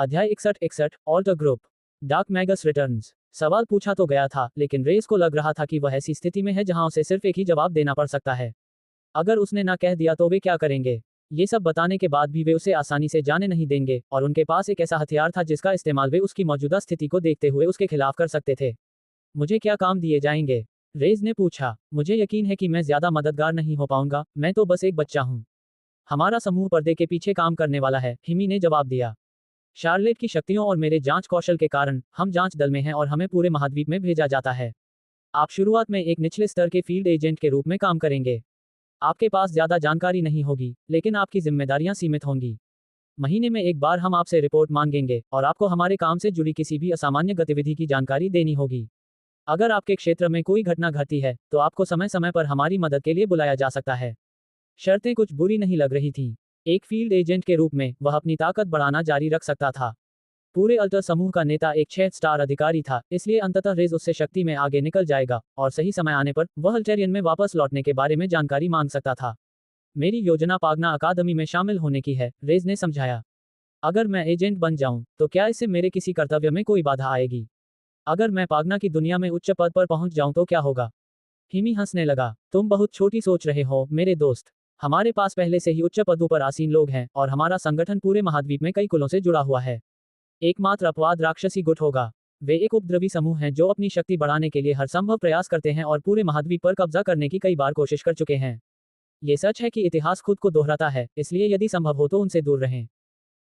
अध्याय 61 alter group. Dark magus returns. सवाल पूछा तो गया था, लेकिन रेस को लग रहा था कि वह ऐसी स्थिति में है जहां उसे सिर्फ एक ही जवाब देना पड़ सकता है। अगर उसने ना कह दिया तो वे क्या करेंगे? ये सब बताने के बाद भी वे उसे आसानी से जाने नहीं देंगे, और उनके पास एक ऐसा हथियार था जिसका इस्तेमाल वे उसकी मौजूदा स्थिति को देखते हुए उसके खिलाफ कर सकते थे। मुझे क्या काम दिए जाएंगे? रेज ने पूछा। मुझे यकीन है कि मैं ज्यादा मददगार नहीं हो पाऊंगा, मैं तो बस एक बच्चा हूं। हमारा समूह पर्दे के पीछे काम करने वाला है, हिमी ने जवाब दिया। शार्लेट की शक्तियों और मेरे जांच कौशल के कारण हम जांच दल में हैं और हमें पूरे महाद्वीप में भेजा जाता है। आप शुरुआत में एक निचले स्तर के फील्ड एजेंट के रूप में काम करेंगे। आपके पास ज्यादा जानकारी नहीं होगी, लेकिन आपकी जिम्मेदारियां सीमित होंगी। महीने में एक बार हम आपसे रिपोर्ट मांगेंगे और आपको हमारे काम से जुड़ी किसी भी असामान्य गतिविधि की जानकारी देनी होगी। अगर आपके क्षेत्र में कोई घटना घटती है तो आपको समय समय पर हमारी मदद के लिए बुलाया जा सकता है। शर्तें कुछ बुरी नहीं लग रही थीं। एक फील्ड एजेंट के रूप में वह अपनी ताकत बढ़ाना जारी रख सकता था। पूरे अल्टर समूह का नेता एक 6 स्टार अधिकारी था, इसलिए अंततः रेज उससे शक्ति में आगे निकल जाएगा और सही समय आने पर वह अल्टेरियन में वापस लौटने के बारे में जानकारी मांग सकता था। मेरी योजना पागना अकादमी में शामिल होने की है, रेज ने समझाया। अगर मैं एजेंट बन जाऊं तो क्या इससे मेरे किसी कर्तव्य में कोई बाधा आएगी? अगर मैं पागना की दुनिया में उच्च पद पर पहुंच जाऊं तो क्या होगा? हिमी हंसने लगा। तुम बहुत छोटी सोच रहे हो मेरे दोस्त। हमारे पास पहले से ही उच्च पदों पर आसीन लोग हैं और हमारा संगठन पूरे महाद्वीप में कई कुलों से जुड़ा हुआ है। एकमात्र अपवाद राक्षसी गुट होगा। वे एक उपद्रवी समूह हैं जो अपनी शक्ति बढ़ाने के लिए हर संभव प्रयास करते हैं और पूरे महाद्वीप पर कब्जा करने की कई बार कोशिश कर चुके हैं। ये सच है कि इतिहास खुद को दोहराता है, इसलिए यदि संभव हो तो उनसे दूर रहें।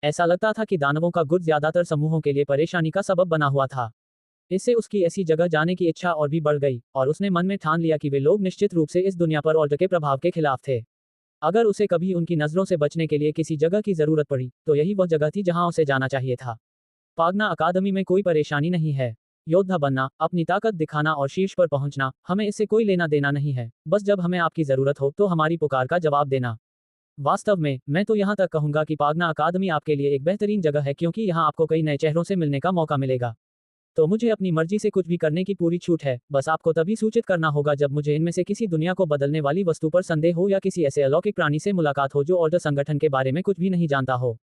ऐसा लगता था कि दानवों का गुट ज्यादातर समूहों के लिए परेशानी का सबब बना हुआ था। इससे उसकी ऐसी जगह जाने की इच्छा और भी बढ़ गई, और उसने मन में ठान लिया कि वे लोग निश्चित रूप से इस दुनिया पर ऑल्टर के प्रभाव के खिलाफ थे। अगर उसे कभी उनकी नजरों से बचने के लिए किसी जगह की जरूरत पड़ी तो यही वह जगह थी जहां उसे जाना चाहिए था। पागना अकादमी में कोई परेशानी नहीं है। योद्धा बनना, अपनी ताकत दिखाना और शीर्ष पर पहुंचना, हमें इससे कोई लेना देना नहीं है। बस जब हमें आपकी जरूरत हो तो हमारी पुकार का जवाब देना। वास्तव में मैं तो यहां तक कहूंगा कि पागना अकादमी आपके लिए एक बेहतरीन जगह है, क्योंकि यहां आपको कई नए चेहरों से मिलने का मौका मिलेगा। तो मुझे अपनी मर्जी से कुछ भी करने की पूरी छूट है, बस आपको तभी सूचित करना होगा जब मुझे इनमें से किसी दुनिया को बदलने वाली वस्तु पर संदेह हो या किसी ऐसे अलौकिक प्राणी से मुलाकात हो जो ऑल्टर संगठन के बारे में कुछ भी नहीं जानता हो।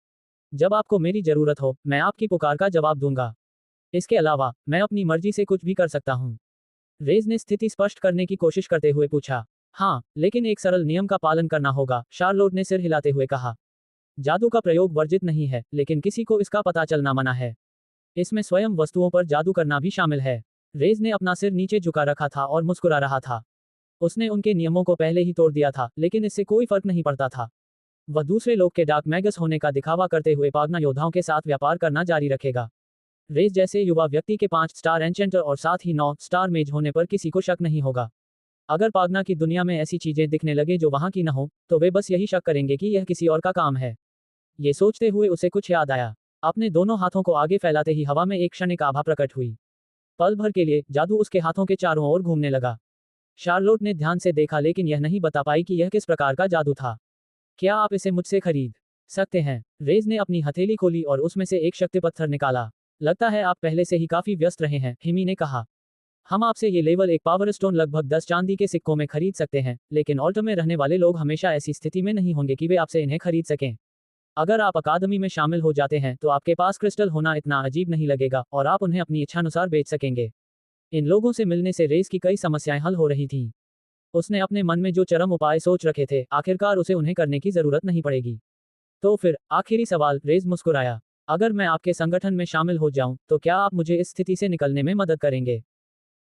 जब आपको मेरी जरूरत हो, मैं आपकी पुकार का जवाब दूंगा। इसके अलावा मैं अपनी मर्जी से कुछ भी कर सकता हूँ। रेज ने स्थिति स्पष्ट करने की कोशिश करते हुए पूछा। हाँ, लेकिन एक सरल नियम का पालन करना होगा, शार्लोट ने सिर हिलाते हुए कहा। जादू का प्रयोग वर्जित नहीं है, लेकिन किसी को इसका पता चलना मना है। इसमें स्वयं वस्तुओं पर जादू करना भी शामिल है। रेज ने अपना सिर नीचे झुका रखा था और मुस्कुरा रहा था। उसने उनके नियमों को पहले ही तोड़ दिया था, लेकिन इससे कोई फर्क नहीं पड़ता था। वह दूसरे लोग के डार्क मैगस होने का दिखावा करते हुए पागना योद्धाओं के साथ व्यापार करना जारी रखेगा। रेज जैसे युवा व्यक्ति के 5 स्टार एन्चेंटर और साथ ही 9 स्टार मेज होने पर किसी को शक नहीं होगा। अगर पागना की दुनिया में ऐसी चीजें दिखने लगे जो वहां की न हो, तो वे बस यही शक करेंगे कि यह किसी और का काम है। ये सोचते हुए उसे कुछ याद आया। अपने दोनों हाथों को आगे फैलाते ही हवा में एक क्षणिक आभा प्रकट हुई। पल भर के लिए जादू उसके हाथों के चारों ओर घूमने लगा। शार्लोट ने ध्यान से देखा, लेकिन यह नहीं बता पाई कि यह किस प्रकार का जादू था। क्या आप इसे मुझसे खरीद सकते हैं? रेज ने अपनी हथेली खोली और उसमें से एक शक्ति पत्थर निकाला। लगता है आप पहले से ही काफी व्यस्त रहे हैं, हिमी ने कहा। हम आपसे ये लेवल 1 पावर स्टोन लगभग 10 चांदी के सिक्कों में खरीद सकते हैं, लेकिन ऑल्टर में रहने वाले लोग हमेशा ऐसी स्थिति में नहीं होंगे कि वे आपसे इन्हें खरीद सकें। अगर आप अकादमी में शामिल हो जाते हैं तो आपके पास क्रिस्टल होना इतना अजीब नहीं लगेगा और आप उन्हें अपनी इच्छानुसार बेच सकेंगे। इन लोगों से मिलने से रेस की कई समस्याएं हल हो रही थीं। उसने अपने मन में जो चरम उपाय सोच रखे थे, आखिरकार उसे उन्हें करने की जरूरत नहीं पड़ेगी। तो फिर आखिरी सवाल, रेज मुस्कुराया। अगर मैं आपके संगठन में शामिल हो जाऊं तो क्या आप मुझे इस स्थिति से निकलने में मदद करेंगे?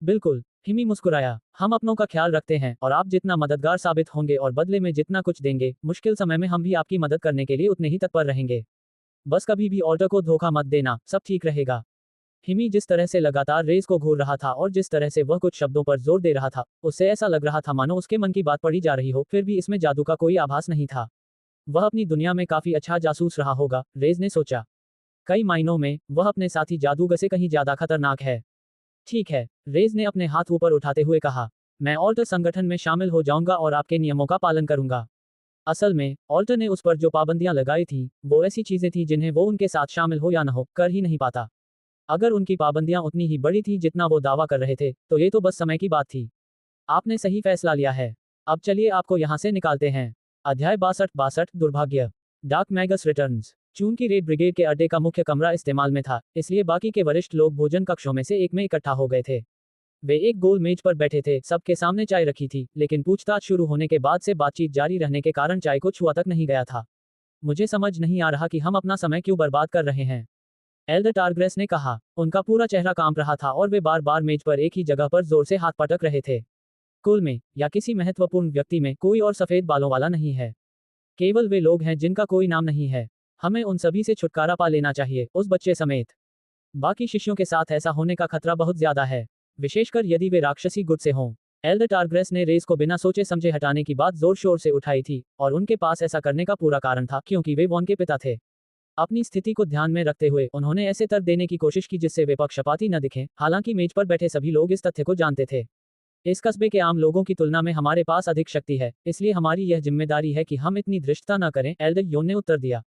बिल्कुल, हिमी मुस्कुराया। हम अपनों का ख्याल रखते हैं और आप जितना मददगार साबित होंगे और बदले में जितना कुछ देंगे, मुश्किल समय में हम भी आपकी मदद करने के लिए उतने ही तत्पर रहेंगे। बस कभी भी ऑल्टर को धोखा मत देना, सब ठीक रहेगा। हिमी जिस तरह से लगातार रेस को घूर रहा था और जिस तरह से वह कुछ शब्दों पर जोर दे रहा था, उससे ऐसा लग रहा था मानो उसके मन की बात पढ़ी जा रही हो, फिर भी इसमें जादू का कोई आभास नहीं था। वह अपनी दुनिया में काफी अच्छा जासूस रहा होगा, रेज ने सोचा। कई मायनों में वह अपने साथी जादूगर से कहीं ज्यादा खतरनाक है। ठीक है, रेज ने अपने हाथ ऊपर उठाते हुए कहा। मैं ऑल्टर संगठन में शामिल हो जाऊंगा और आपके नियमों का पालन करूंगा। असल में ऑल्टर ने उस पर जो पाबंदियां लगाई थी, वो ऐसी चीजें थी जिन्हें वो उनके साथ शामिल हो या न हो, कर ही नहीं पाता। अगर उनकी पाबंदियां उतनी ही बड़ी थी जितना वो दावा कर रहे थे, तो ये तो बस समय की बात थी। आपने सही फैसला लिया है। अब चलिए आपको यहां से निकालते हैं। अध्याय 62 दुर्भाग्य। Dark magus returns. चून की रेड ब्रिगेड के अड्डे का मुख्य कमरा इस्तेमाल में था, इसलिए बाकी के वरिष्ठ लोग भोजन कक्षों में से एक में इकट्ठा हो गए थे। वे एक गोल मेज पर बैठे थे, सबके सामने चाय रखी थी, लेकिन पूछताछ शुरू होने के बाद से बातचीत जारी रहने के कारण चाय को छुआ तक नहीं गया था। मुझे समझ नहीं आ रहा कि हम अपना समय क्यों बर्बाद कर रहे हैं, एल्डर टारग्रेस ने कहा। उनका पूरा चेहरा कांप रहा था और वे बार बार मेज पर एक ही जगह पर जोर से हाथ पटक रहे थे। कुल में या किसी महत्वपूर्ण व्यक्ति में कोई और सफेद बालों वाला नहीं है। केवल वे लोग हैं जिनका कोई नाम नहीं है। हमें उन सभी से छुटकारा पा लेना चाहिए, उस बच्चे समेत। बाकी शिष्यों के साथ ऐसा होने का खतरा बहुत ज्यादा है, विशेषकर यदि वे राक्षसी गुट से हों। एल्डर टारग्रेस ने रेस को बिना सोचे समझे हटाने की बात जोर शोर से उठाई थी, और उनके पास ऐसा करने का पूरा कारण था, क्योंकि वे वॉन के पिता थे। अपनी स्थिति को ध्यान में रखते हुए उन्होंने ऐसे तर्क देने की कोशिश की जिससे वे पक्षपाती न दिखें। हालांकि मेज पर बैठे सभी लोग इस तथ्य को जानते थे। इस कस्बे के आम लोगों की तुलना में हमारे पास अधिक शक्ति है, इसलिए हमारी यह जिम्मेदारी है कि हम इतनी धृष्टता न करें, एल्डर योन ने उत्तर दिया।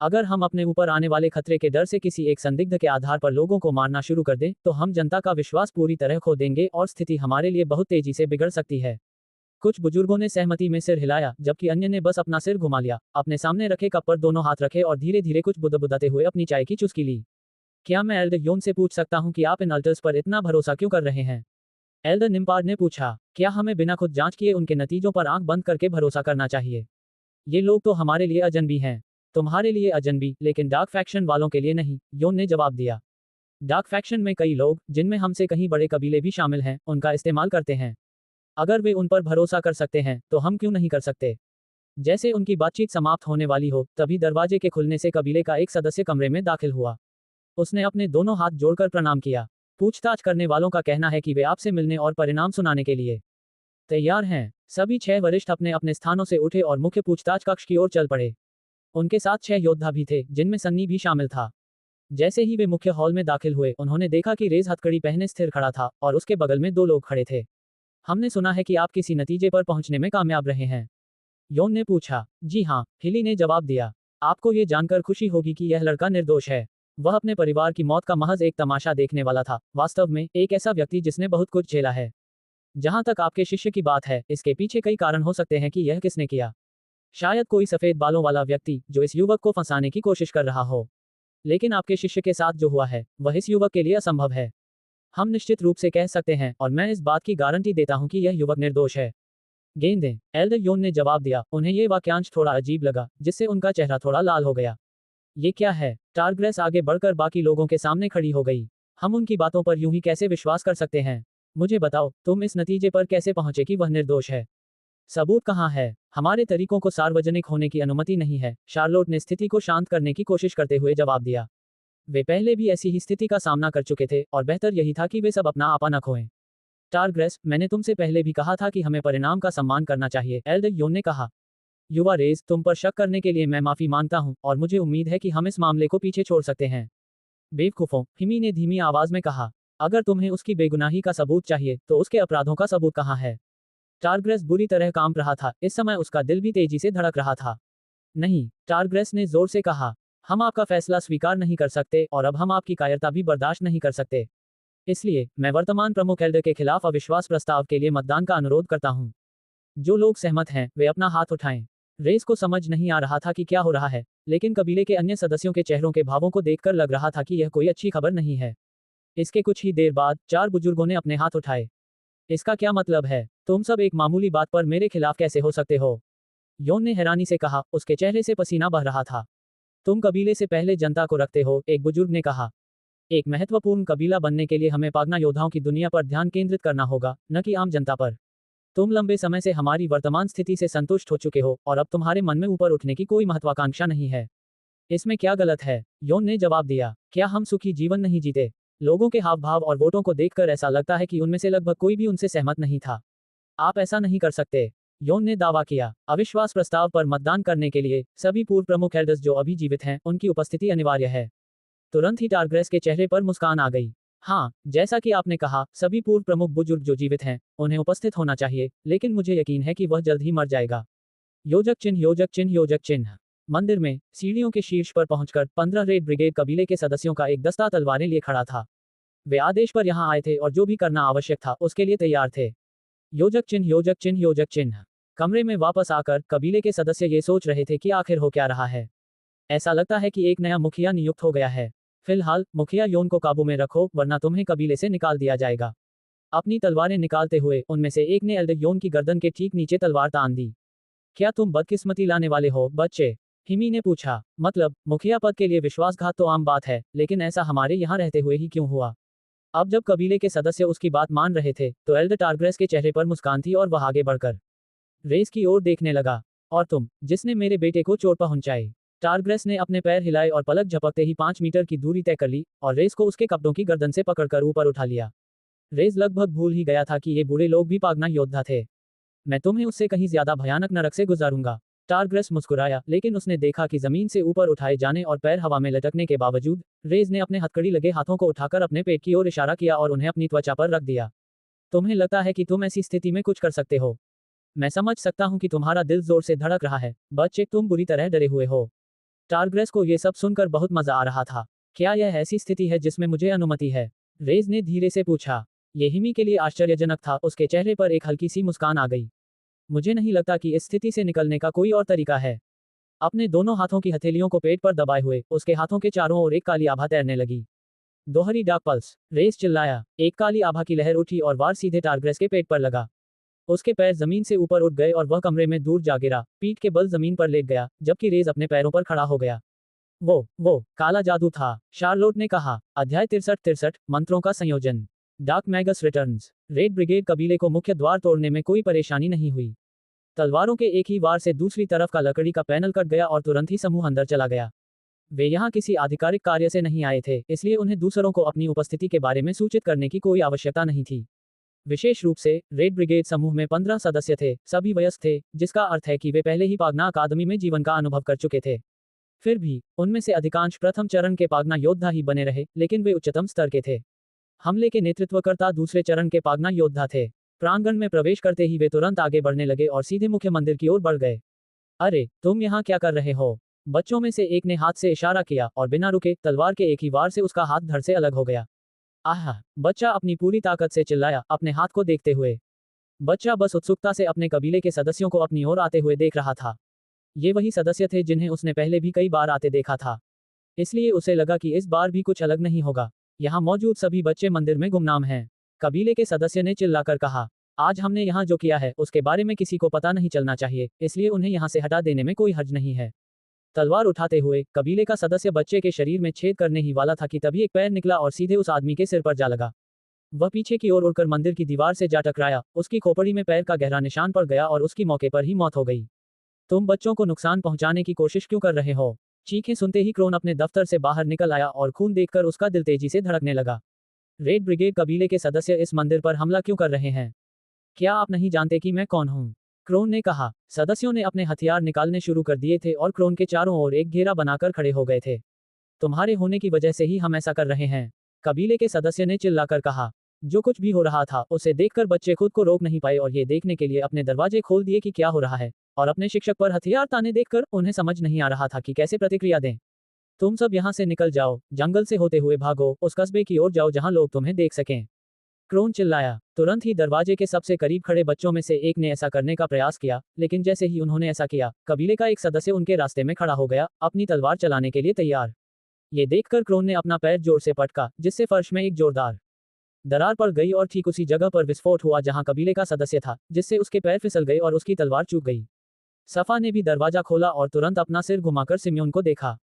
अगर हम अपने ऊपर आने वाले खतरे के डर से किसी एक संदिग्ध के आधार पर लोगों को मारना शुरू कर दें, तो हम जनता का विश्वास पूरी तरह खो देंगे और स्थिति हमारे लिए बहुत तेजी से बिगड़ सकती है। कुछ बुजुर्गों ने सहमति में सिर हिलाया, जबकि अन्य ने बस अपना सिर घुमा लिया, अपने सामने रखे कप पर दोनों हाथ रखे और धीरे धीरे कुछ बुदबुदाते हुए अपनी चाय की चुस्की ली। क्या मैं एल्डर योन से पूछ सकता हूं कि आप इन अल्टर्स पर इतना भरोसा क्यों कर रहे हैं? एल्डर निम्पार्ड ने पूछा। क्या हमें बिना खुद जांच किए उनके नतीजों पर आंख बंद करके भरोसा करना चाहिए? ये लोग तो हमारे लिए अजनबी हैं। तुम्हारे लिए अजनबी, लेकिन डार्क फैक्शन वालों के लिए नहीं, योन ने जवाब दिया। डार्क फैक्शन में कई लोग, जिनमें हमसे कहीं बड़े कबीले भी शामिल हैं, उनका इस्तेमाल करते हैं। अगर वे उन पर भरोसा कर सकते हैं, तो हम क्यों नहीं कर सकते? जैसे उनकी बातचीत समाप्त होने वाली हो, तभी दरवाजे के खुलने से कबीले का एक सदस्य कमरे में दाखिल हुआ। उसने अपने दोनों हाथ जोड़कर प्रणाम किया। पूछताछ करने वालों का कहना है कि वे आपसे मिलने और परिणाम सुनाने के लिए तैयार हैं। सभी 6 वरिष्ठ अपने अपने स्थानों से उठे और मुख्य पूछताछ कक्ष की ओर चल पड़े। उनके साथ 6 योद्धा भी थे, जिनमें सन्नी भी शामिल था। जैसे ही वे मुख्य हॉल में दाखिल हुए, उन्होंने देखा कि रेज हथकड़ी पहने स्थिर खड़ा था और उसके बगल में 2 लोग खड़े थे। हमने सुना है कि आप किसी नतीजे पर पहुंचने में कामयाब रहे हैं, योन ने पूछा। जी हाँ, हिली ने जवाब दिया। आपको ये जानकर खुशी होगी कि यह लड़का निर्दोष है। वह अपने परिवार की मौत का महज एक तमाशा देखने वाला था, वास्तव में एक ऐसा व्यक्ति जिसने बहुत कुछ झेला है। जहां तक आपके शिष्य की बात है, इसके पीछे कई कारण हो सकते हैं कि यह किसने किया। शायद कोई सफेद बालों वाला व्यक्ति जो इस युवक को फंसाने की कोशिश कर रहा हो। लेकिन आपके शिष्य के साथ जो हुआ है, वह इस युवक के लिए असंभव है। हम निश्चित रूप से कह सकते हैं, और मैं इस बात की गारंटी देता हूं कि यह युवक निर्दोष है। गेंदें, एल्डर योन ने जवाब दिया। उन्हें यह वाक्यांश थोड़ा अजीब लगा, जिससे उनका चेहरा थोड़ा लाल हो गया। ये क्या है? टारग्रेस आगे बढ़कर बाकी लोगों के सामने खड़ी हो गई। हम उनकी बातों पर यूं ही कैसे विश्वास कर सकते हैं? मुझे बताओ, तुम इस नतीजे पर कैसे पहुंचे कि वह निर्दोष है? सबूत कहाँ है? हमारे तरीकों को सार्वजनिक होने की अनुमति नहीं है, शार्लोट ने स्थिति को शांत करने की कोशिश करते हुए जवाब दिया। वे पहले भी ऐसी ही स्थिति का सामना कर चुके थे, और बेहतर यही था कि वे सब अपना आपा न खोएं। टारग्रेस, मैंने तुमसे पहले भी कहा था कि हमें परिणाम का सम्मान करना चाहिए, एल्डर योन ने कहा। युवा रेस, तुम पर शक करने के लिए मैं माफी मांगता हूं, और मुझे उम्मीद है कि हम इस मामले को पीछे छोड़ सकते हैं। बेवकूफों, हिमी ने धीमी आवाज में कहा। अगर तुम्हें उसकी बेगुनाही का सबूत चाहिए, तो उसके अपराधों का सबूत कहाँ है? टारग्रेस बुरी तरह कांप रहा था, इस समय उसका दिल भी तेजी से धड़क रहा था। नहीं, टारग्रेस ने जोर से कहा। हम आपका फैसला स्वीकार नहीं कर सकते, और अब हम आपकी कायरता भी बर्दाश्त नहीं कर सकते। इसलिए मैं वर्तमान प्रमुख एल्डर के खिलाफ अविश्वास प्रस्ताव के लिए मतदान का अनुरोध करता हूं। जो लोग सहमत हैं, वे अपना हाथ उठाएं। रेस को समझ नहीं आ रहा था कि क्या हो रहा है, लेकिन कबीले के अन्य सदस्यों के चेहरों के भावों को देखकर लग रहा था कि यह कोई अच्छी खबर नहीं है। इसके कुछ ही देर बाद 4 बुजुर्गों ने अपने हाथ उठाए। इसका क्या मतलब है? तुम सब एक मामूली बात पर मेरे खिलाफ कैसे हो सकते हो? योन ने हैरानी से कहा, उसके चेहरे से पसीना बह रहा था। तुम कबीले से पहले जनता को रखते हो, एक बुजुर्ग ने कहा। एक महत्वपूर्ण कबीला बनने के लिए हमें पागना योद्धाओं की दुनिया पर ध्यान केंद्रित करना होगा, न कि आम जनता पर। तुम लंबे समय से हमारी वर्तमान स्थिति से संतुष्ट हो चुके हो, और अब तुम्हारे मन में ऊपर उठने की कोई महत्वाकांक्षा नहीं है। इसमें क्या गलत है? योन ने जवाब दिया। क्या हम सुखी जीवन नहीं जीते? लोगों के हाव भाव और वोटों को देखकर ऐसा लगता है कि उनमें से लगभग कोई भी उनसे सहमत नहीं था। आप ऐसा नहीं कर सकते, योन ने दावा किया। अविश्वास प्रस्ताव पर मतदान करने के लिए सभी पूर्व प्रमुख एल्डर्स जो अभी जीवित हैं, उनकी उपस्थिति अनिवार्य है। तुरंत ही टारग्रेस के चेहरे पर मुस्कान आ गई। हाँ, जैसा कि आपने कहा, सभी पूर्व प्रमुख बुजुर्ग जो जीवित हैं, उन्हें उपस्थित होना चाहिए, लेकिन मुझे यकीन है कि वह जल्द ही मर जाएगा। योजक चिन्ह, योजक चिन्ह, योजक चिन्ह। मंदिर में सीढ़ियों के शीर्ष पर पहुंचकर 15 रेड ब्रिगेड कबीले के सदस्यों का एक दस्ता तलवारें लिए खड़ा था। वे आदेश पर यहां आए थे और जो भी करना आवश्यक था उसके लिए तैयार थे। योजक चिन्ह, योजक चिन्ह, योजक चिन्ह। कमरे में वापस आकर कबीले के सदस्य ये सोच रहे थे कि आखिर हो क्या रहा है। ऐसा लगता है कि एक नया मुखिया नियुक्त हो गया है। फिलहाल मुखिया योन को काबू में रखो, वरना तुम्हें कबीले से निकाल दिया जाएगा। अपनी तलवारें निकालते हुए उनमें से एक ने एल्डर योन की गर्दन के ठीक नीचे तलवार तान दी। क्या तुम बदकिस्मती लाने वाले हो, बच्चे? हिमी ने पूछा। मतलब, मुखिया पद के लिए विश्वासघात तो आम बात है, लेकिन ऐसा हमारे यहाँ रहते हुए ही क्यों हुआ? अब जब कबीले के सदस्य उसकी बात मान रहे थे, तो एल्डर टारग्रेस के चेहरे पर मुस्कान थी और वह आगे बढ़कर रेस की ओर देखने लगा। और तुम, जिसने मेरे बेटे को चोट पहुंचाई? टारग्रेस ने अपने पैर हिलाए और पलक झपकते ही 5 मीटर की दूरी तय कर ली और रेस को उसके कपड़ों की गर्दन से पकड़कर ऊपर उठा लिया। रेस लगभग भूल ही गया था कि ये बूढ़े लोग भी पागना योद्धा थे। मैं तुम्हें उससे कहीं ज्यादा भयानक नरक से गुजारूंगा। टारग्रेस मुस्कुराया, लेकिन उसने देखा कि जमीन से ऊपर उठाए जाने और पैर हवा में लटकने के बावजूद रेस ने अपने हथकड़ी लगे हाथों को उठाकर अपने पेट की ओर इशारा किया और उन्हें अपनी त्वचा पर रख दिया। तुम्हें लगता है कि तुम ऐसी स्थिति में कुछ कर सकते हो? मैं समझ सकता हूं कि तुम्हारा दिल जोर से धड़क रहा है, बच्चे, तुम बुरी तरह डरे हुए हो। टारग्रेस को ये सब सुनकर बहुत मजा आ रहा था। क्या यह ऐसी स्थिति है जिसमें मुझे अनुमति है? रेज ने धीरे से पूछा। ये हिमी के लिए आश्चर्यजनक था, उसके चेहरे पर एक हल्की सी मुस्कान आ गई। मुझे नहीं लगता कि इस स्थिति से निकलने का कोई और तरीका है। अपने दोनों हाथों की हथेलियों को पेट पर दबाए हुए उसके हाथों के चारों ओर एक काली आभा तैरने लगी। दोहरी डाक पल्स, रेस चिल्लाया। एक काली आभा की लहर उठी और वार सीधे टारग्रेस के पेट पर लगा। उसके पैर जमीन से ऊपर उठ गए और वह कमरे में दूर जा गिरा, पीठ के बल जमीन पर लेट गया, जबकि रेज अपने पैरों पर खड़ा हो गया। वो काला जादू था, शार्लोट ने कहा। अध्याय 63 मंत्रों का संयोजन। Dark magus returns. Red brigade कबीले को मुख्य द्वार तोड़ने में कोई परेशानी नहीं हुई। तलवारों के एक ही वार से दूसरी तरफ का लकड़ी का पैनल कट गया और तुरंत ही समूह अंदर चला गया। वे यहाँ किसी आधिकारिक कार्य से नहीं आए थे, इसलिए उन्हें दूसरों को अपनी उपस्थिति के बारे में सूचित करने की कोई आवश्यकता नहीं थी। विशेष रूप से रेड ब्रिगेड समूह में 15 सदस्य थे, सभी वयस्क थे, जिसका अर्थ है कि वे पहले ही पागना अकादमी में जीवन का अनुभव कर चुके थे। फिर भी उनमें से अधिकांश प्रथम चरण के पागना योद्धा ही बने रहे, लेकिन वे उच्चतम स्तर के थे। हमले के नेतृत्वकर्ता दूसरे चरण के पागना योद्धा थे। प्रांगण में प्रवेश करते ही वे तुरंत आगे बढ़ने लगे और सीधे मुख्य मंदिर की ओर बढ़ गए। अरे, तुम यहाँ क्या कर रहे हो? बच्चों में से एक ने हाथ से इशारा किया और बिना रुके तलवार के एक ही वार से उसका हाथ धड़ से अलग हो गया। आह! बच्चा अपनी पूरी ताकत से चिल्लाया, अपने हाथ को देखते हुए। बच्चा बस उत्सुकता से अपने कबीले के सदस्यों को अपनी ओर आते हुए देख रहा था। ये वही सदस्य थे जिन्हें उसने पहले भी कई बार आते देखा था। इसलिए उसे लगा कि इस बार भी कुछ अलग नहीं होगा। यहाँ मौजूद सभी बच्चे मंदिर में गुमनाम हैं। कबीले के सदस्य ने चिल्लाकर कहा, आज हमने यहाँ जो किया है उसके बारे में किसी को पता नहीं चलना चाहिए, इसलिए उन्हें यहाँ से हटा देने में कोई हर्ज नहीं है। तलवार उठाते हुए कबीले का सदस्य बच्चे के शरीर में छेद करने ही वाला था कि तभी एक पैर निकला और सीधे उस आदमी के सिर पर जा लगा। वह पीछे की ओर उड़कर मंदिर की दीवार से जा टकराया, उसकी खोपड़ी में पैर का गहरा निशान पड़ गया और उसकी मौके पर ही मौत हो गई। तुम बच्चों को नुकसान पहुंचाने की कोशिश क्यों कर रहे हो? चीखें सुनते ही क्रोन अपने दफ्तर से बाहर निकल आया और खून देखकर उसका दिल तेजी से धड़कने लगा। रेड ब्रिगेड कबीले के सदस्य इस मंदिर पर हमला क्यों कर रहे हैं? क्या आप नहीं जानते कि मैं कौन हूँ? क्रोन ने कहा। सदस्यों ने अपने हथियार निकालने शुरू कर दिए थे और क्रोन के चारों ओर एक घेरा बनाकर खड़े हो गए थे। तुम्हारे होने की वजह से ही हम ऐसा कर रहे हैं, कबीले के सदस्य ने चिल्लाकर कहा। जो कुछ भी हो रहा था उसे देखकर बच्चे खुद को रोक नहीं पाए और ये देखने के लिए अपने दरवाजे खोल दिए कि क्या हो रहा है, और अपने शिक्षक पर हथियार ताने देखकर उन्हें समझ नहीं आ रहा था कि कैसे प्रतिक्रिया दें। तुम सब यहाँ से निकल जाओ, जंगल से होते हुए भागो, उस कस्बे की ओर जाओ जहाँ लोग तुम्हें देख सकें। क्रोन चिल्लाया। तुरंत ही दरवाजे के सबसे करीब खड़े बच्चों में से एक ने ऐसा करने का प्रयास किया, लेकिन जैसे ही उन्होंने ऐसा किया, कबीले का एक सदस्य उनके रास्ते में खड़ा हो गया, अपनी तलवार चलाने के लिए तैयार। ये देखकर क्रोन ने अपना पैर जोर से पटका, जिससे फर्श में एक जोरदार दरार पड़ गई और ठीक उसी जगह पर विस्फोट हुआ जहां कबीले का सदस्य था, जिससे उसके पैर फिसल गए और उसकी तलवार चूक गई। सफा ने भी दरवाजा खोला और तुरंत अपना सिर घुमाकर सिम्योन को देखा।